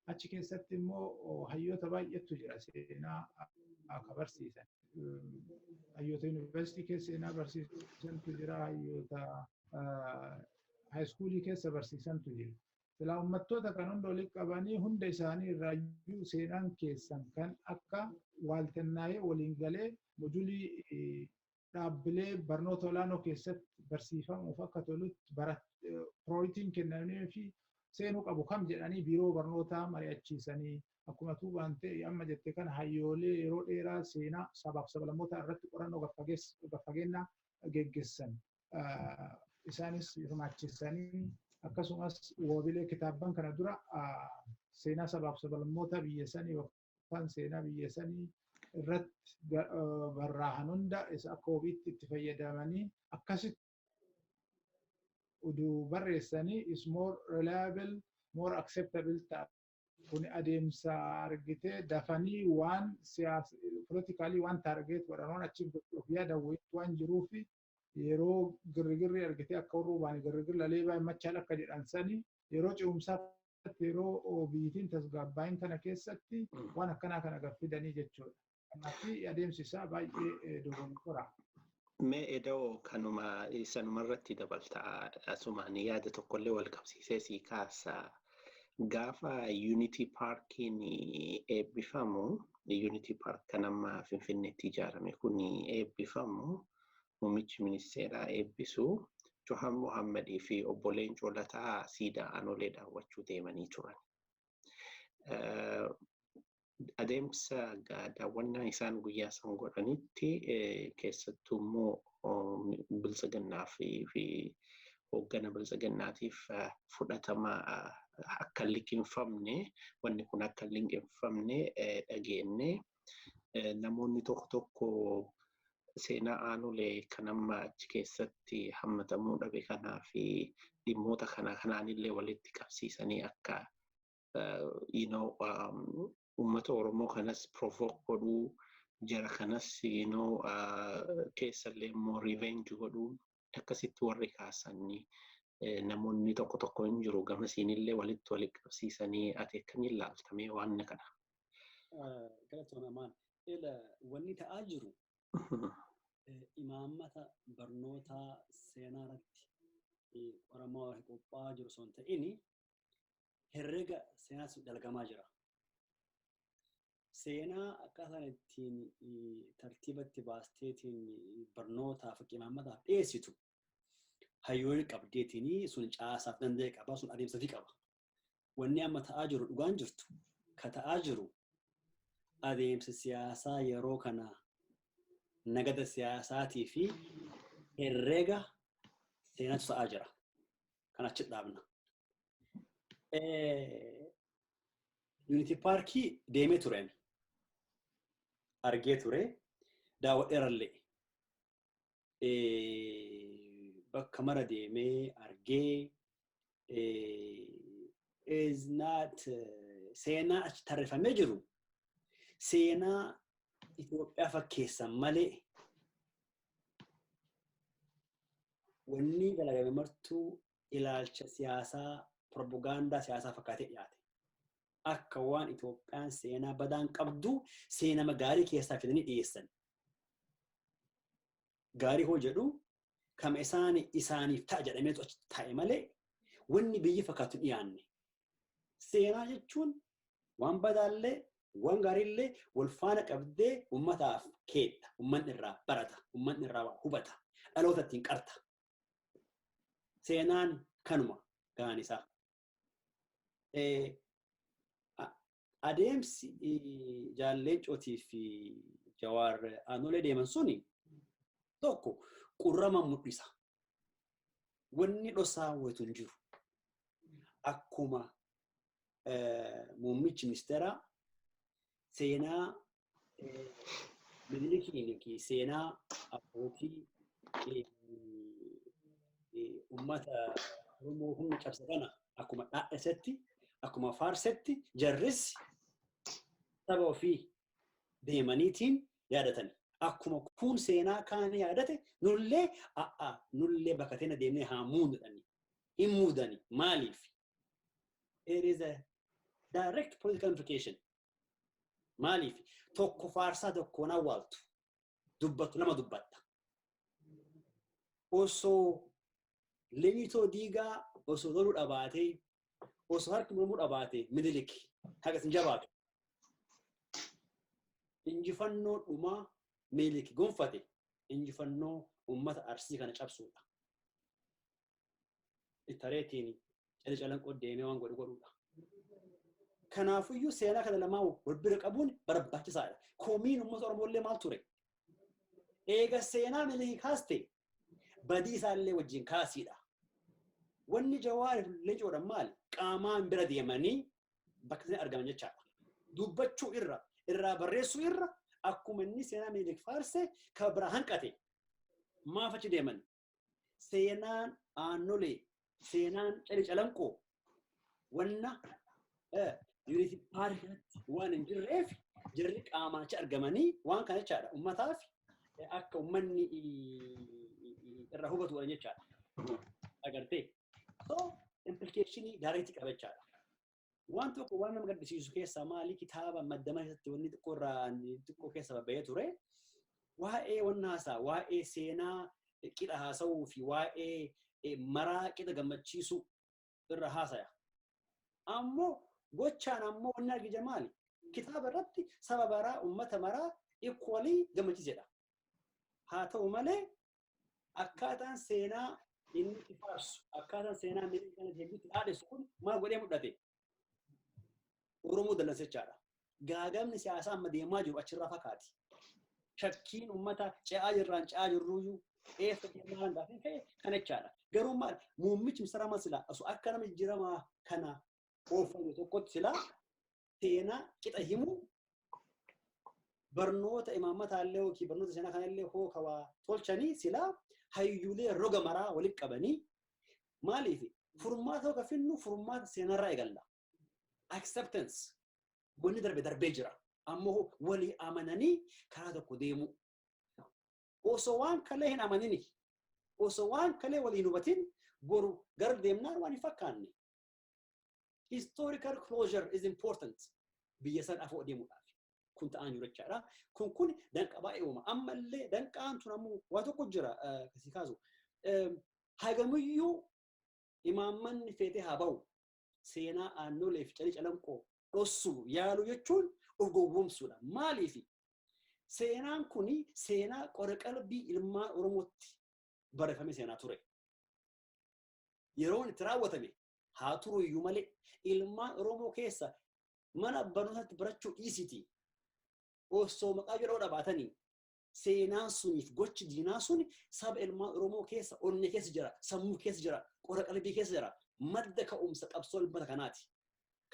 Achi keessatti immoo hayyoota baay'eetu jira seenaa akka barsiisan. Hayyoota yuunivarsiitii keessa seenaa barsiisantu jira, hayyoota haayiskuulii keessa barsiisantu jira. Silaa uummattoota kan hunda walitti qabanii hunda isaanii irraayyuu seenaan keessan kan akka waaltannaa'ee waliin galee modulii dhaabbilee barnoota olaanoo keessatti barsiifamuuf akka tolutti pirooyitiin kennamee fi seenuu qabu kam jedhanii biiroo barnootaa mari'achiisanii akkuma tuubaan ta'e amma jettee kana hayyoolee yeroo dheeraa seenaa sabaaf sablammoota irratti qorannoo gaffageennaa geggeessan isaanis hirmaachisanii akkasumas wabilee kitaabban kana dura seenaa sabaaf sablammoota biyya sanii yookaan seenaa biyya sanii irratti barraahan hunda isa akka wabiitti itti fayyadamanii akkasitti uduu barreessanii is more reliable, more acceptable ta'a. Kun adeemsa argitee dafanii waan siyaasa politikaalii waan taargeet godhanoon achiin gochuuf yaada waan jiruuf yeroo girgirri argitee akka warra baanii girgirri lalee baay'ee machaal akka jedhan sanii yeroo ce'umsaatti yeroo biyyitiin tasgabbaa'in kana keessatti waan akkanaa kana gaffidanii jechuudha. Kanaaf adeemsi isaa baay'ee dogonkora. Mee edoo kanuma sanumarratti dabaltaa asumaan yaada tokkollee wal qabsiisee sii kaasaa gaafa Unity Parkiin eebbifamu Unity Park kan amma Finfinneetti ijaarame kun eebbifamu muummichi ministeeraa eebbisu Johan Mohammadii fi obbo Leencoo Lataa siidaa Aanolee daawwachuu deemanii turan. Adeemsa daawwannaa isaan guyyaa san godhanitti keessattuu immoo bilchagannaa fi hooggana bilchagannaatiif fudhatama akka liqinfamne wanni kun akka liqinfamne dhageenye namoonni tokko seenaa Aanolee kan amma achi keessatti hammatamuu dhabe kanaa fi dhimmoota kanaanillee walitti qabsiisanii akka ummata Oromoo kanas provoke godhuu jara kanas keessallee immoo revenge godhuu akkasitti warri kaasanii namoonni tokko hin jiru gamasiinillee walitti qabsiisanii ati akkamiin ilaaltamee waan kana. Galatoon wanni ta'aa jiru imaammata barnootaa seenaa irratti qoramaa qophaa'aa jiru osoo hin ta'in herrega seenaas dalagamaa jira. Seenaa akkaataan ittiin tartiibatti baasteetiin barnootaaf imaammataaf dhiyeessitu hayyoonni qabdeetiin sun caasaaf danda'e qaba sun adeemsafii qaba. Wanni amma ta'aa jiru dhugaan jirtu ka ta'aa jiru adeemsa siyaasaa yeroo kana nagada siyaasaatii fi herrega seenaatu ta'aa jira. Kan achi dhaabna. Unity Parkii deemee tureen. Argee ture daawwadheerallee bakka mara deemee argee is not seenaa achi tarreeffamee jiru seenaa Itoophiyaa fakkeessan malee wanni dalagame martuu ilaalcha siyaasaa propagaandaa siyaasaa fakkaatee dhiyaate. Akka waan Itoophiyaan seenaa badaan qabdu seenama gaarii keessaa fidanii dhiyeessan. Gaarii hoo jedhu kama isaaniif ta'a jedhameetu achi taa'e malee wanni biyyi fakkaatu dhiyaanne. Seenaa jechuun waan badaallee waan gaariillee wal faana qabdee ummataaf keetta. Ummanni irraa barata. Ummanni irraa hubata. Dhaloota ittiin qarta. Seenaan kanuma gaan isaa. Adeemsi Leencootii fi Jawaar Aanolee deeman suni tokko qurrama mul'isa. Wanni dhosaa waytu hin jiru. Akkuma muummichi ministeeraa seenaa Minilikiin seenaa abbootii uummata Oromoo humna cabse kana akkuma dhaadhesetti akkuma faarsetti jarris saba ofii deemaniitiin yaadatani. akkuma kun seenaa kaan yaadate nullee bakka teena deemnee haa muudani hin muudani maaliif there is a direct political implication maaliif tokko faarsaa tokkoon awwaaltu dubbatu lama dubbatta osoo leeyitoo diigaa osoo loluu dhabaatee osoo harki mormuu dhabaatee Minilik hagas hin jabaatu injifannoo dhumaa Minilik gonfate injifannoo ummata Arsii kana cabsuudha. Ittareetiin calanqoo deemee waan godhuudha. Kanaafiyyuu seenaa kana lamaa wal bira qabuun barbaachisaadha. Komiin uummata Oromoolee maal ture? Eega seenaa Minilik kaaste badii isaallee wajjin kaasiidha. Wanni Jawaariif Leencoodhaan maali? Qaamaan bira deemanii bakka isin argaman jechaadha. Dubbachuu irraa barreessuu irra akkuma inni seenaa Minilik faarse kan biraa hanqate maaf achi deeman? Seenaan aannolee, seenaan calanqoo wanna Unity Park waan hin jirreef jirri qaamaan achi argamanii waan kana jechaadha. Ummataaf akka ummanni irraa hubatuudha jechaadha. Agartee? So implication direct qaba jechaadha. Waan tokko waan nama gaddisiisu keessaa maali kitaaba maddama keessatti wanni xiqqoo keessa babba'ee ture. Waa'ee wannaasaa, waa'ee seenaa qixa haasa'uu fi waa'ee maraa qixa gammachiisuu irra haasaya. Ammoo gochaan ammoo wanni argija maali? Kitaaba irratti saba baraa ummata maraa equally gammachiisedha. Haa ta'u malee akkaataan seenaa inni itti faarsu akkaataan seenaa Minilik kana deebiitti dhaadheessu kun maal godhee mul'ate? Oromoo dallansechaadha. Gaagamni siyaasaa amma deemaa jiru achirraa fakkaati. Shakkiin ummata ce'aa jirruyyuu eessa deemaa gaafiin ka'e kana jechaadha. Garuu maal muummichi ministeera masilaa osoo akka nama jijjiiramaa kana oofame tokkotti silaa seenaa qixa himuu barnoota imaammataallee yookiin barnoota seenaa kanallee hoo kawaa tolchanii silaa hayyuulee roga maraa walitti qabanii maaliif furmaata hoo finnu furmaata seenarraa eegalla. Acceptance wanni darbee jira ammoo walii amananii karaa tokko deemu. Osoo waan kalee hin amanini osoo waan kalee walii hin hubatin boru gara deemnaan waan hin fakkaanne. Historical closure is important. Biyya san afoo deemuudhaaf. Kun ta'an jiru jechaadha. Kun danqa baay'ee uuma. Ammallee danqaan tun ammoo waa tokko jira kasii kaasu. Hagamuyyuu imaammanni feetee haa ba'u. Seenaa aannolee fi calanqoo dhossuu yaalu jechuun of gowwoomsuudha. Maaliif? Seenaan kuni seenaa qora qalbii ilmaan Oromootti barreeffame seenaa ture. Yeroon itti raawwatame haa turu iyyuu malee ilmaan Oromoo keessa mana barnootaatti barachuu dhiisiti. Osoo maqaa jedhoo dhabaatanii seenaan suniif gochi diinaa sun saba ilmaan Oromoo keessa onnee keessa jira, sammuu keessa jira, qora qalbii keessa jira. Madda ka'umsa qabsoo ilmata kanaati.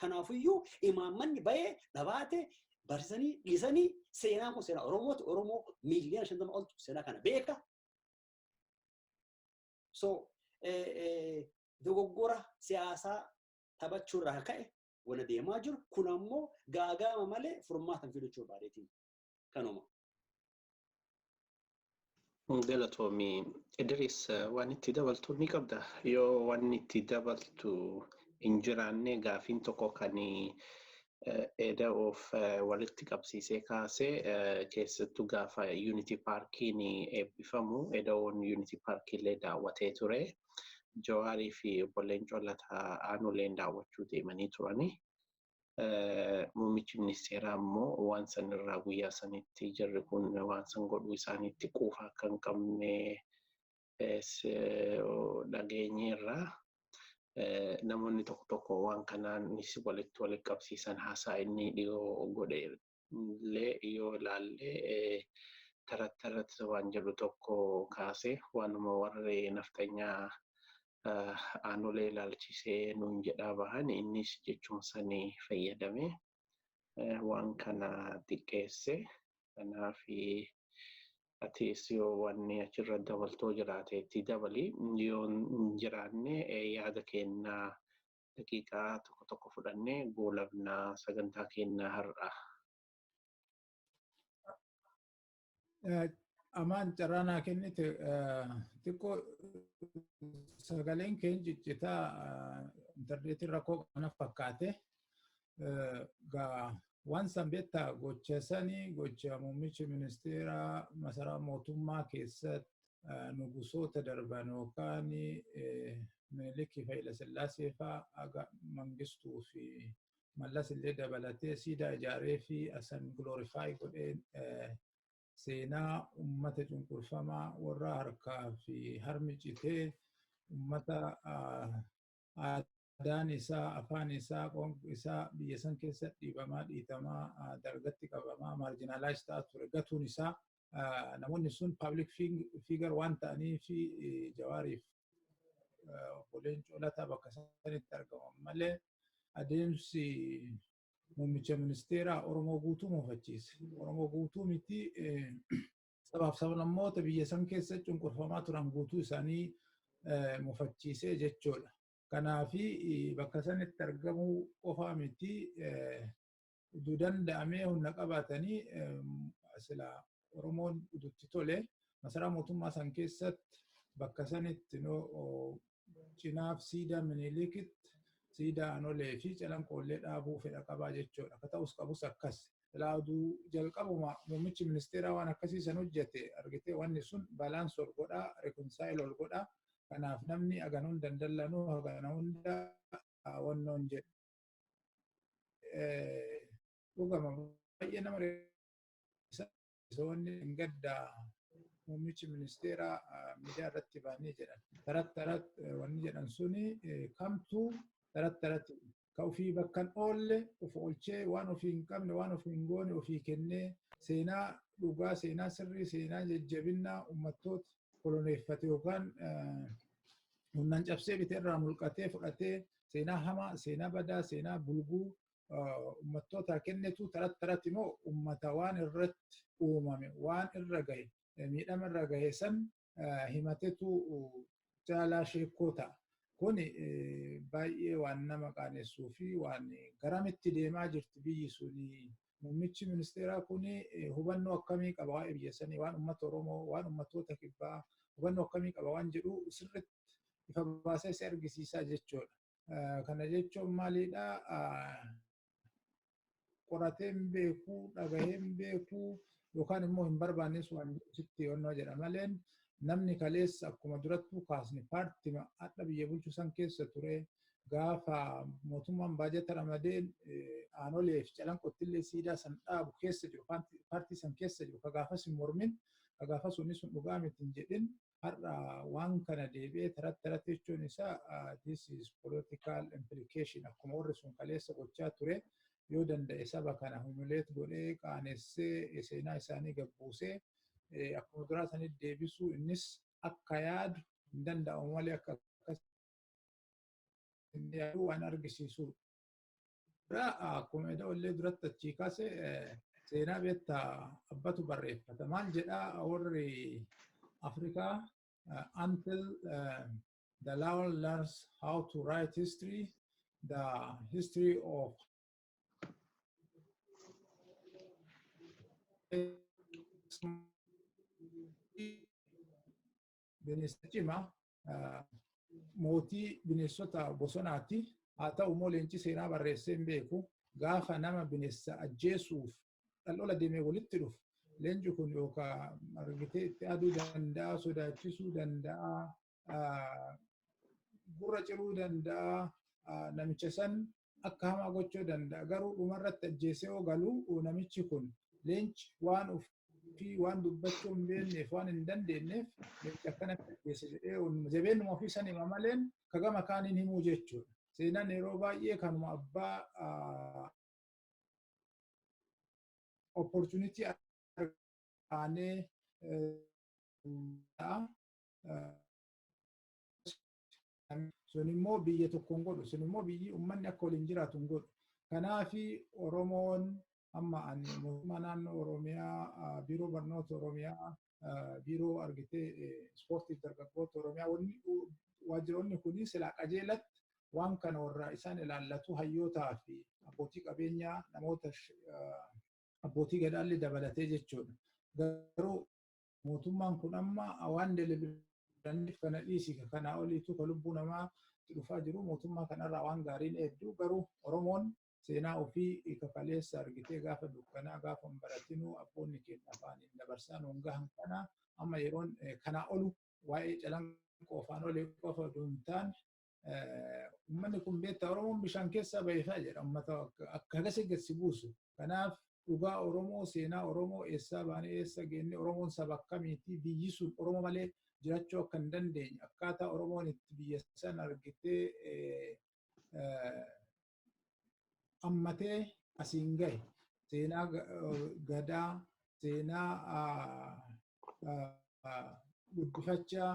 Kanaafiyyuu imaammanni ba'ee dhabaate barsiisanii dhiisanii seenaan kun seenaa Oromooti. Oromoo miiliyoona 50 oltu seenaa kana beeka. So dogoggora siyaasaa taphachuu irraa ka'e wala deemaa jiru. Kun ammoo gaagama malee furmaata hin fidachuu baadeetiin kanuma. Galatoomii Idris waan itti dabaltu ni qabda. Yoo waan itti dabaltu hin jiraanne gaafiin tokko kan eda of walitti qabsiisee kaasee keessattuu gaafa Unity Parkiin eebbifamu edaawwan Unity Parkiillee daawwatee ture. Jawaarii fi obboleen Colataa aanuleen daawwachuu deemanii turani. Muummichi ministeeraa immoo waan san irraa guyyaa sanitti jirri kun waan san godhuu isaaniitti quufa akka hin qabne dhageenyeerraa. Namoonni tokko waan kanaan walitti qabsiisan haasaa inni dhiyoo godheellee yoo ilaalle taratti waan jedhu tokko kaase waanuma warri naftanyaa aanulee ilaalchisee nuun jedhaa bahan innis jechuun sanii fayyadame waan kana xiqqeesse. Kanaaf atis yoo wanni achirra dabaltoo jiraate itti dabali yoo hin jiraanne yaada kennaa daqiiqaa tokko fudhannee goolabnaa sagantaa kennaa har'a. Amaan carraanaa kennite xiqqoo sagaleen keenya ciccitaa intarneetii rakkoo kana fakkaate waan san beektaa gocha sanii gocha muummichi ministeeraa masaraa mootummaa keessatti nugusoota darban yookaan Minilikii fi Haayile Sillaasee fa'aa Mangistuu fi Mallas illee dabalatee siidaa ijaaree fi asan glorify godheen seenaa ummata cunqurfamaa warra harkaa fi harmi citee ummata aadaan isaa afaan isaa qoonqi isaa biyya san keessa dhiibamaa dhiitamaa dargatti qabamaa marginalize ta'aa ture gatuun isaa namoonni sun public figure waan ta'anii fi Jawaariif obboleen Coolataa bakka sanitti argaman malee adeemsi muummicha ministeeraa Oromoo guutuu muufachiise. Oromoo guutuu miti sabaaf sablammoota biyya san keessa cunqurfamaa turan guutuu isaanii muufachiisee jechuudha. Kanaafi bakka sanitti argamuu qofaa miti uduu danda'amee humna qabaatanii sila Oromoon udutti tole masaraa mootummaa san keessatti bakka sanitti cinaaf siidaa Minilikitti siidaa Anolee fi calanqoollee dhaabuu fedha qabaa jechuudha. Akka ta'us qabus akkas. Laaduu jalqabuma muummichi ministeeraa waan akkasii san hojjete argitee wanni sun balaansii ol godhaa, reconcile ol godhaa. Kanaaf namni hagan hunda hin dallanuu hagan hunda wannoon jedhu. Dhugama baay'ee nama wanni hin gaddaa muummichi ministeeraa miidiyaa irratti baanii jedhan. Tarat wanni jedhan suni kamtuu tarat ka ofii bakkan oolle of oolchee waan ofii hin qabne waan ofii hin goone ofii kennee seenaa dhugaa seenaa sirrii seenaa jajjabinnaa uummattoota koloneeffate yookaan humnaan cabsee bitee irraa mulqatee fudhatee seenaa hamaa seenaa badaa seenaa bulguu uummattoota kennitu tarat immoo uummata waan irratti uumame waan irra gahe miidhama irra gahe san himatetu caalaa sheekoo ta'a. Kuni baay'ee waan nama qaanessuu fi waan garamitti deemaa jirti biyyi suni muummichi ministeeraa kuni hubannoo akkamii qaba waa'ee biyya sanii waan uummata Oromoo waan uummattoota kibbaa hubannoo akkamii qaba waan jedhu sirriitti ifa baasee si argisiisaa jechuudha. Kana jechuun maalidhaa qoratee hin beekuu dhagahee hin beekuu yookaan immoo hin barbaannes waan sitti yonnoo jedha maleen namni kaleessa akkuma durattuu kaasne paartii adda biyya bulchuu san keessa ture gaafa mootummaan baajata ramadeen Aanolee fi calanqottillee siidaa san dhaabu keessa jiru paartii san keessa jiru ka gaafas hin mormin ka gaafas sunni sun dhugaa miti hin jedhin har'a waan kana deebi'ee tarat jechuun isaa this is political implication akkuma warri sun kaleessa gochaa ture yoo danda'e saba kana humiliate godhee qaanessee seenaa isaanii gabbuusee akkuma duraa sanitti deebisuu innis akka yaadu hin danda'amu malee akka yaadu waan argisiisudha. Akkuma illee duratti achii kaase seenaa beektaa abbatu barreeffata. Maal jedhaa warri Afrikaa until the Lao learns how to write history, the history of bineensa cimaa mootii bineensota bosonaatti haa ta'u immoo leenci seenaa barreessee hin beeku gaafa nama bineensa ajjeesuuf dhal'ola deemee walitti dhufu leenci kun yookaan argitee itti aduu danda'a sodaachisuu danda'a gurra ciruu danda'a namicha san akka hamaa gochuu danda'a garuu dhumarratti ajjeesee yoo galu namichi kun leenci waan fi waan dubbachuu hin beekneef waan hin dandeenyeef leenci akkanatti ajjeese jedhee jabeenuma ofii san hima maleen ka gama kaaniin himuu jechuudha. Seenaan yeroo baay'ee kanuma abbaa opportunity aanee sun immoo biyya tokkoon godhu sun immoo biyyi uummanni akka waliin jiraatu hin godhu. Kanaafi Oromoon amma mootummaa naannoo Oromiyaa biiroo barnoota Oromiyaa biiroo argitee ispoortiif dargaggoota Oromiyaa waajjiroonni kun silaa qajeelatti waan kana warra isaan ilaallatu hayyootaa fi abbootii qabeenyaa namoota abbootii gadaallee dabalatee jechuudha. garuu mootummaan kun amma waan delibiranif kana dhiisi kana oliitu ka lubbuu namaa dhufaa jiru mootummaa kanarraa waan gaariin hedduu garuu Oromoon seenaa ofii kaleessa argitee gaafa dukkanaa gaafa baratinuu abboonni keenya afaaniin dabarsaa nuun gahan kana amma yeroon kana olu waa'ee calanqoo afaan olee qofa duntaan ummanni kun beektaa Oromoon bishaan keessaa baay'ifaa jedha ummata akka gasi gasi buusu kanaaf dhugaa Oromoo seenaa Oromoo eessaa baanee eessa geenne Oromoon saba akkamiitii biyyi sun Oromoo malee jiraachuu akka hin dandeenye akkaataa Oromoon itti biyya san argitee ammatee asiin gahe seenaa gadaa seenaa guddifachaa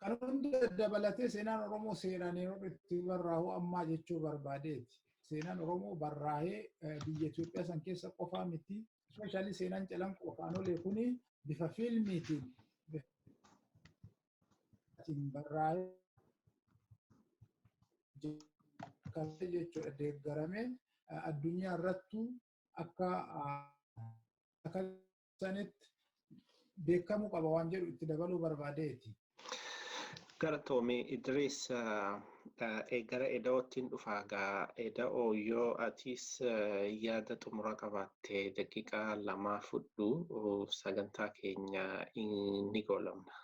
kan hunda dabalatee seenaan Oromoo seeraan yeroo itti barraa'u ammaa jechuu barbaadeeti. Seenaan Oromoo barraa'ee biyya Itoophiyaa san keessa qofaa miti. Ispeeshaalii seenaan calanqoo afaan olee kuni bifa fiilmiitiin barraa'ee jechuudha deeggaramee addunyaa irrattuu akka sanitti beekamuu qaba waan jedhu itti dabaluu barbaadeeti. Galatoomii Idris gara eda'ootiin dhufaa gaa eda'oo yoo atis yaada xumura qabaattee daqiiqaa 2 fudhu sagantaa keenya ni goolabna.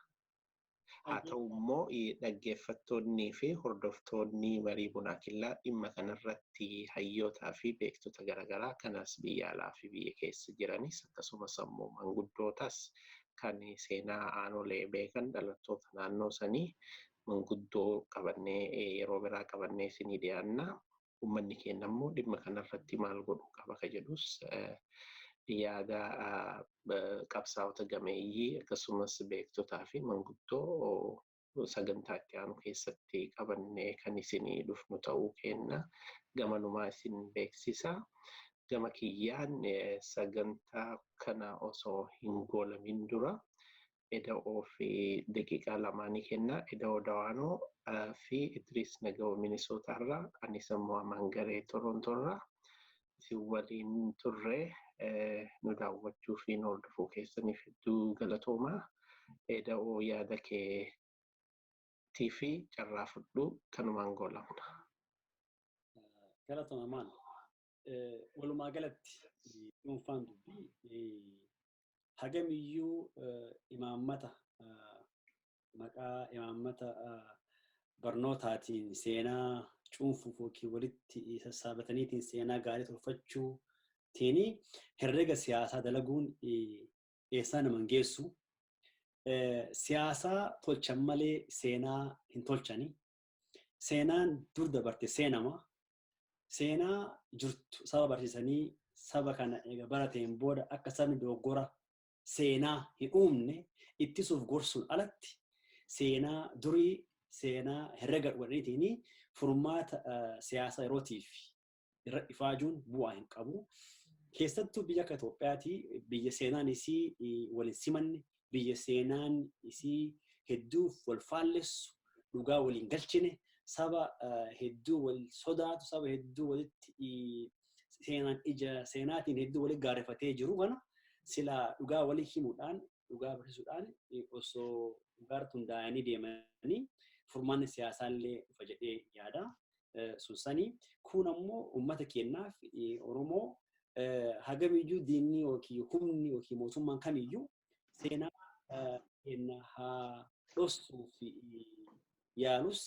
Haa ta'u immoo dhaggeeffattoonnii fi hordoftoonni marii bunaa killaa dhimma kanarratti hayyootaa fi beektota garaagaraa kanas biyya alaa fi biyya keessa jiranis akkasumas ammoo manguddootas kan seenaa aanolee beekan dhalattoota naannoo sanii manguddoo qabannee yeroo biraa qabannee isinii dhiyaanna. Uummanni keenya immoo dhimma kanarratti maal godhuu qaba ka jedhus yaada qabsaa'ota gameeyyii akkasumas beektotaa fi manguddoo sagantaa itti aanu keessatti qabannee kan isinii dhufnu ta'uu kenna. Gamanumaa isin beeksisa. Gama kiyyaan sagantaa kana osoo hin goolamin dura eda'oo fi daqiiqaa 2 kenna. Eda'oo Dawaanoo fi Idris Naga'oo Minisootaarraa anis immoo Amangaree Torontoorraa isin waliin turre nu daawwachuu fi nu hordofuu keessaniif hedduu galatoomaa. Eda'oo yaada keetii fi carraa fudhu kanumaan goolamna. Galatoomaa. Walumaa galatti dhuunfaan dubbii hagamiyyuu imaammata maqaa imaammata barnootaatiin seenaa cuunfuuf yookiin walitti sassaabataniitiin seenaa gaarii tolfachuutiin herrega siyaasaa dalaguun eessaa naman geessu. Siyaasaa tolchan malee seenaa hin tolchani. Seenaan dur dabarte seenama. Seenaa jirtu saba barsiisanii saba kana eega barateen booda akka sabni dogoggora seenaa hin uumne ittisuuf gorsuun alatti seenaa durii seenaa herrega godhaniitiin furmaata siyaasaa yerootiif irra ifaajuun bu'aa hin qabu. Keessattuu biyya akka Itoophiyaati biyya seenaan isii waliin simanne biyya seenaan isii hedduuf wal faallessu dhugaa waliin galchine saba hedduu wal sodaatu saba hedduu walitti seenaan ija seenaatiin hedduu waliin gaarifatee jiru kana sila dhugaa walii himuudhaan dhugaa barsiisuudhaan osoo dhugaartu hundaa'anii deemanii furmaanni siyaasaallee dhufa jedhee yaada. Sunsanii kun ammoo uummata keenyaaf Oromoo hagamiyyuu diinni yookiin humni yookiin mootummaan kamiyyuu seenaa keenya haa dhoksuu fi yaalus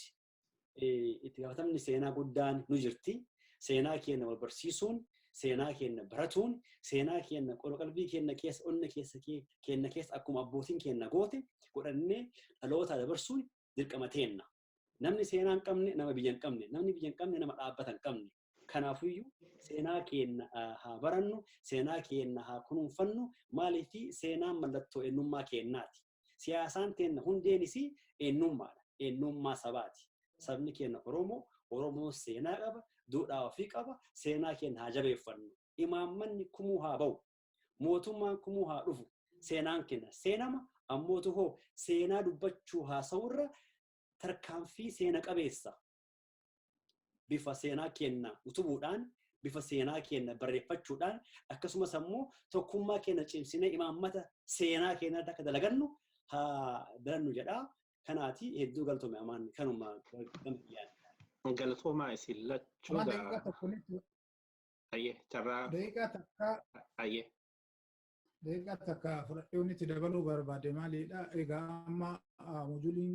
itti gaafatamni seenaa guddaan nu jirti. Seenaa keenya wal barsiisuun, seenaa keenya baratuun, seenaa keenya qalbii keenya keessa onna keenya keessa akkuma abbootiin keenya goote godhannee dhaloota dabarsuun dirqama teenna. Namni seenaa hin qabne nama biyya hin qabne, namni biyya hin qabne nama dhaabbata hin qabne. Kanaafiyyuu seenaa keenya haa barannu, seenaa keenya haa kunuunfannu, maaliif seenaan mallattoo eenyummaa keenyaati. Siyaasaan keenya hundeenis eenyummaadha, eenyummaa sabaati. Sabni keenya Oromoo seenaa qaba, duudhaa ofii qaba, seenaa keenya haa jabeeffannu. Imaammanni kumuu haa ba'u, mootummaan kumuu haa dhufu, seenaan keenya seenama, ammootu hoo seenaa dubbachuu haasa'urra tarkaanfii seena qabeessa. Bifa seenaa keenya utubuudhaan bifa seenaa keenya barreeffachuudhaan akkasumas ammoo tokkummaa keenya cimsinee imaammata seenaa keenya akka dalagannu haa dalannu jedha. Kanaati hedduu galtoome amaan kanuma gammadiyaan. Galtoomaa isin lachuu ayyee carraa ayyee. Deegaa takka fudhadhee itti dabaluu barbaade maalidha? Egaa amma mojuuliin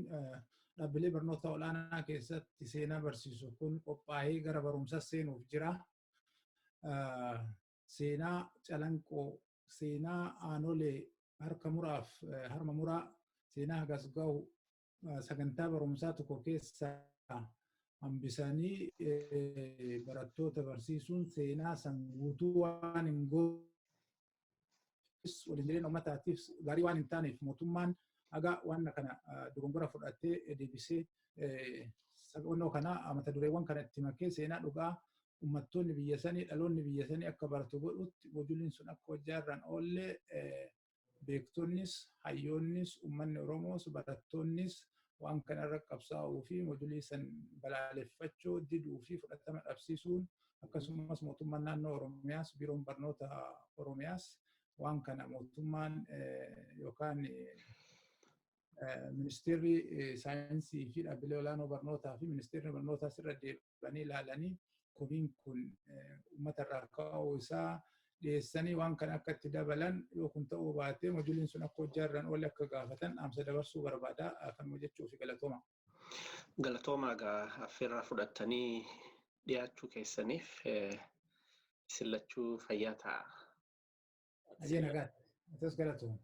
dhaabbilee barnoota olaanaa keessatti seenaa barsiisu kun qophaa'ee gara barumsa seenuuf jira. Seenaa calanqoo, seenaa aanolee harka muraaf harma muraa, seenaa hagas ga'u sagantaa barumsaa tokko keessa hambisanii barattoota barsiisuun seenaa san guutuu waan hin waliin jireenya uummataatiif gaarii waan hin taaneef mootummaan haga waan kana dogongora fudhatee deebisee sagonnoo kana mata dureewwan kana itti makee seenaa dhugaa uummattoonni biyya sanii dhaloonni biyya sanii akka baratu godhutti mojuuliin sun akka hojjaarraan oollee beektonnis hayyoonnis uummanni Oromoos barattoonnis waan kana irra qabsaa'uu fi mojuulii san balaaleffachuu diduu fi fudhatama dhabsiisuun akkasumas mootummaan naannoo Oromiyaas biiroon barnoota Oromiyaas waan kana mootummaan yookaan ministeerri saayinsii fi dhaabbilee olaanoo barnootaa fi ministeerri barnootaa irra deebi'anii ilaalanii komiin kun uummata irraa ka'uu isaa dhiyeessanii waan kana akka itti dabalan yoo kun ta'uu baate mojuuliin sun akka hojjaarraan oolle akka gaafatan dhaamsa dabarsuu barbaada kanuma jechuu fi galatooma. Galatooma affeerraa fudhattanii dhiyaachuu keessaniif isin lachuu fayyaa ta'a. Ajee nagaatti. Atas galatooma.